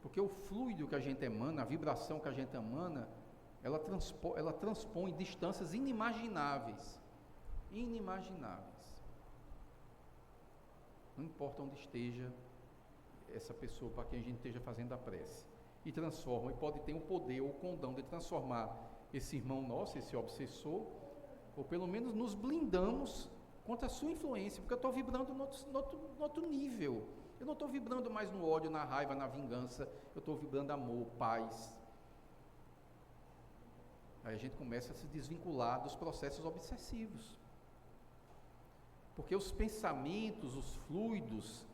Porque o fluido que a gente emana, a vibração que a gente emana, ela transpõe distâncias inimagináveis. Não importa onde esteja essa pessoa para quem a gente esteja fazendo a prece. E transforma, e pode ter o poder ou o condão de transformar esse irmão nosso, esse obsessor, ou pelo menos nos blindamos contra a sua influência, porque eu estou vibrando no outro nível. Eu não estou vibrando mais no ódio, na raiva, na vingança, eu estou vibrando amor, paz. Aí a gente começa a se desvincular dos processos obsessivos. Porque os pensamentos, os fluidos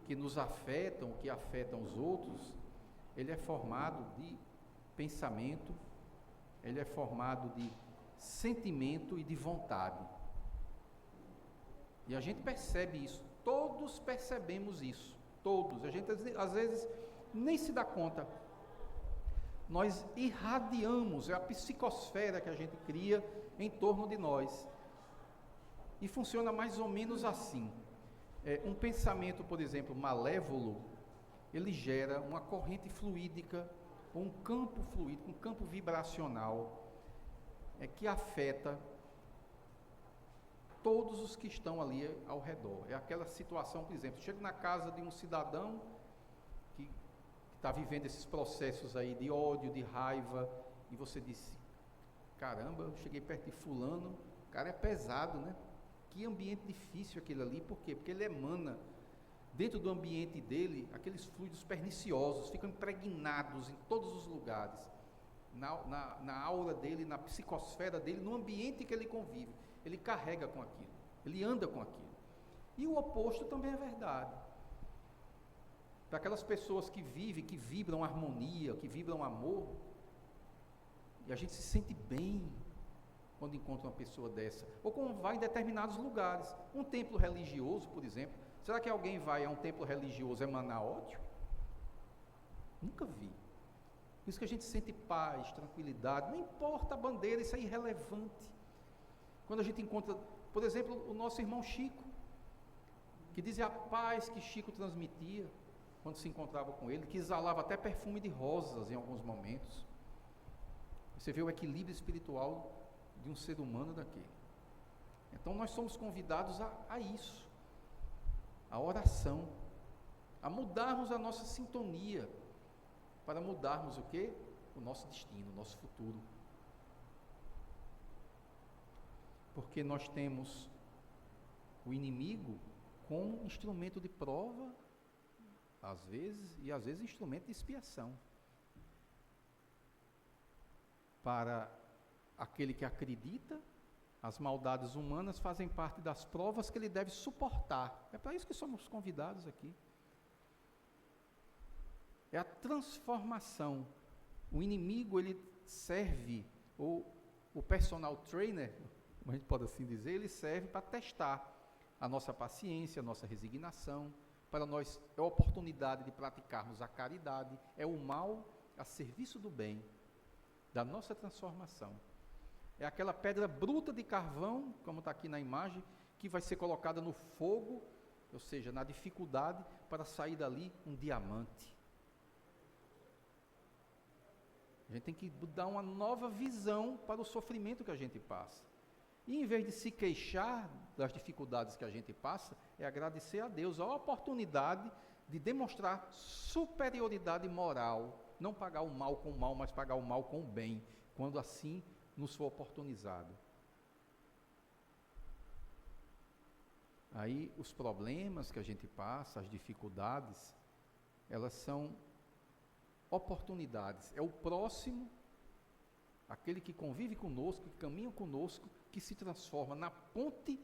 que nos afetam, que afetam os outros, ele é formado de pensamento, ele é formado de sentimento e de vontade. E a gente percebe isso, todos percebemos isso, todos. A gente às vezes nem se dá conta. Nós irradiamos, é a psicosfera que a gente cria em torno de nós. E funciona mais ou menos assim. Um pensamento, por exemplo, malévolo, ele gera uma corrente fluídica, um campo fluídico, um campo vibracional, que afeta todos os que estão ali ao redor. É aquela situação, por exemplo, chega na casa de um cidadão que está vivendo esses processos aí de ódio, de raiva, e você disse: caramba, eu cheguei perto de fulano, o cara é pesado, né? Que ambiente difícil aquele ali. Por quê? Porque ele emana dentro do ambiente dele aqueles fluidos perniciosos, ficam impregnados em todos os lugares, na aura dele, na psicosfera dele, no ambiente que ele convive. Ele carrega com aquilo, ele anda com aquilo. E o oposto também é verdade. Para aquelas pessoas que vivem, que vibram harmonia, que vibram amor, e a gente se sente bem quando encontra uma pessoa dessa, ou quando vai em determinados lugares. Um templo religioso, por exemplo, será que alguém vai a um templo religioso emanar ódio? Nunca vi. Por isso que a gente sente paz, tranquilidade, não importa a bandeira, isso é irrelevante. Quando a gente encontra, por exemplo, o nosso irmão Chico, que dizia a paz que Chico transmitia quando se encontrava com ele, que exalava até perfume de rosas em alguns momentos. Você vê o equilíbrio espiritual de um ser humano daquele. Então nós somos convidados a isso, a oração, a mudarmos a nossa sintonia, para mudarmos o quê? O nosso destino, o nosso futuro. Porque nós temos o inimigo como instrumento de prova, às vezes, e às vezes instrumento de expiação. Para aquele que acredita, as maldades humanas fazem parte das provas que ele deve suportar. É para isso que somos convidados aqui. é a transformação. O inimigo, ele serve, ou o personal trainer, como a gente pode assim dizer, ele serve para testar a nossa paciência, a nossa resignação. Para nós é a oportunidade de praticarmos a caridade, é o mal a serviço do bem, da nossa transformação. É aquela pedra bruta de carvão, como está aqui na imagem, que vai ser colocada no fogo, ou seja, na dificuldade, para sair dali um diamante. A gente tem que dar uma nova visão para o sofrimento que a gente passa. E em vez de se queixar das dificuldades que a gente passa, é agradecer a Deus a oportunidade de demonstrar superioridade moral, não pagar o mal com o mal, mas pagar o mal com o bem, quando assim nos for oportunizado. Aí os problemas que a gente passa, as dificuldades, elas são oportunidades. É o próximo, aquele que convive conosco, que caminha conosco, que se transforma na ponte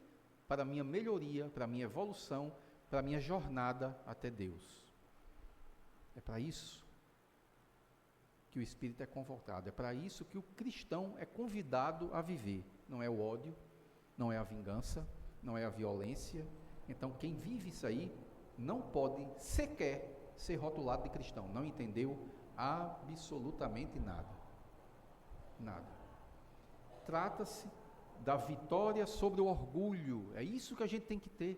para a minha melhoria, para a minha evolução, para a minha jornada até Deus. É para isso que o Espírito é confortado, é para isso que o cristão é convidado a viver. Não é o ódio, não é a vingança, não é a violência. Então quem vive isso aí não pode sequer ser rotulado de cristão, não entendeu absolutamente nada. Nada. Trata-se da vitória sobre o orgulho, é isso que a gente tem que ter.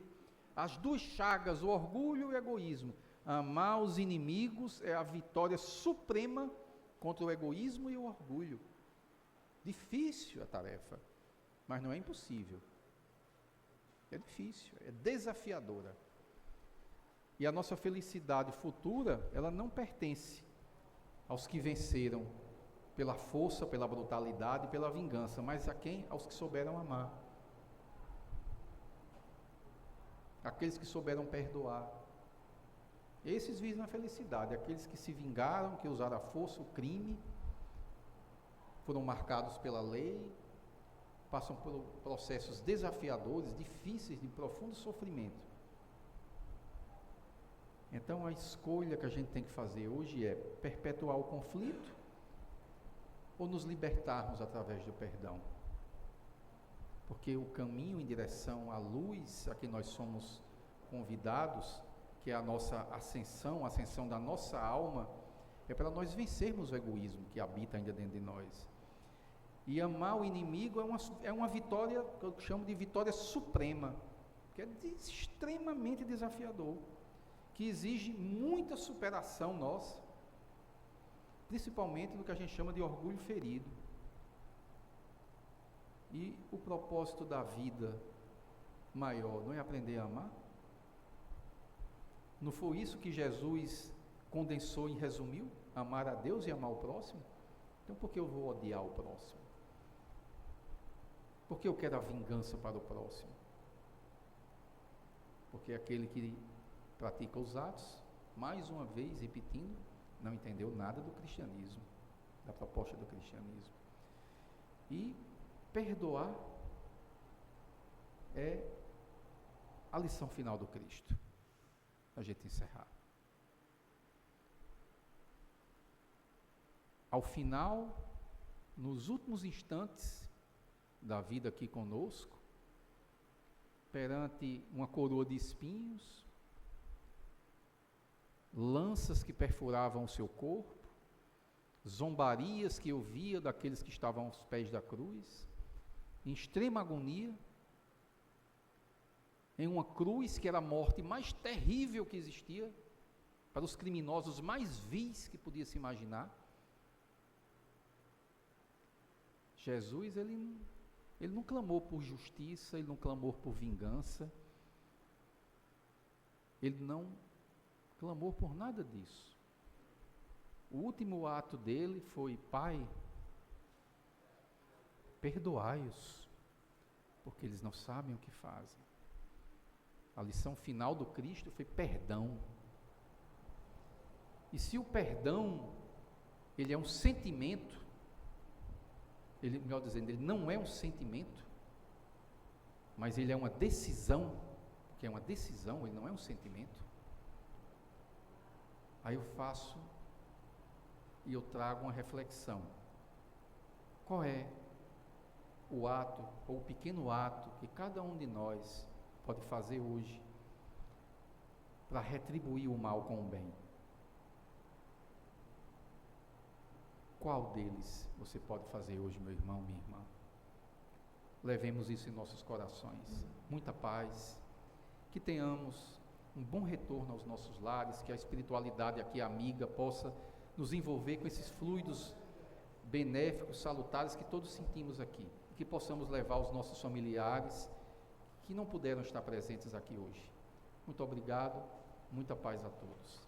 As duas chagas, o orgulho e o egoísmo. Amar os inimigos é a vitória suprema contra o egoísmo e o orgulho. Difícil a tarefa, mas não é impossível. É difícil, é desafiadora. E a nossa felicidade futura, ela não pertence aos que venceram pela força, pela brutalidade, pela vingança, mas a quem? Aos que souberam amar. Aqueles que souberam perdoar. Esses visam a felicidade, aqueles que se vingaram, que usaram a força, o crime, foram marcados pela lei, passam por processos desafiadores, difíceis, de profundo sofrimento. Então a escolha que a gente tem que fazer hoje é perpetuar o conflito ou nos libertarmos através do perdão. Porque o caminho em direção à luz a que nós somos convidados, que é a nossa ascensão, a ascensão da nossa alma, é para nós vencermos o egoísmo que habita ainda dentro de nós. E amar o inimigo é uma vitória, que eu chamo de vitória suprema, que é extremamente desafiador, que exige muita superação nossa, principalmente no que a gente chama de orgulho ferido. E o propósito da vida maior não é aprender a amar? Não foi isso que Jesus condensou e resumiu? Amar a Deus e amar o próximo? Então por que eu vou odiar o próximo? Por que eu quero a vingança para o próximo? Porque aquele que pratica os atos, mais uma vez repetindo, não entendeu nada do cristianismo, da proposta do cristianismo. E perdoar é a lição final do Cristo. A gente encerrar. Ao final, nos últimos instantes da vida aqui conosco, perante uma coroa de espinhos, lanças que perfuravam o seu corpo, zombarias que ouvia daqueles que estavam aos pés da cruz, em extrema agonia, em uma cruz que era a morte mais terrível que existia, para os criminosos mais vis que podia se imaginar. Jesus, ele não clamou por justiça, ele não clamou por vingança, ele não clamou por nada disso. O último ato dele foi: Pai, perdoai-os, porque eles não sabem o que fazem. A lição final do Cristo foi perdão. E se o perdão, ele é um sentimento, melhor dizendo, ele não é um sentimento, mas ele é uma decisão, porque é uma decisão, ele não é um sentimento, aí eu faço e eu trago uma reflexão. Qual é o ato, ou o pequeno ato, que cada um de nós pode fazer hoje para retribuir o mal com o bem? Qual deles você pode fazer hoje, meu irmão, minha irmã? Levemos isso em nossos corações. Muita paz. Que tenhamos um bom retorno aos nossos lares, que a espiritualidade aqui amiga possa nos envolver com esses fluidos benéficos, salutares que todos sentimos aqui. Que possamos levar aos nossos familiares que não puderam estar presentes aqui hoje. Muito obrigado, muita paz a todos.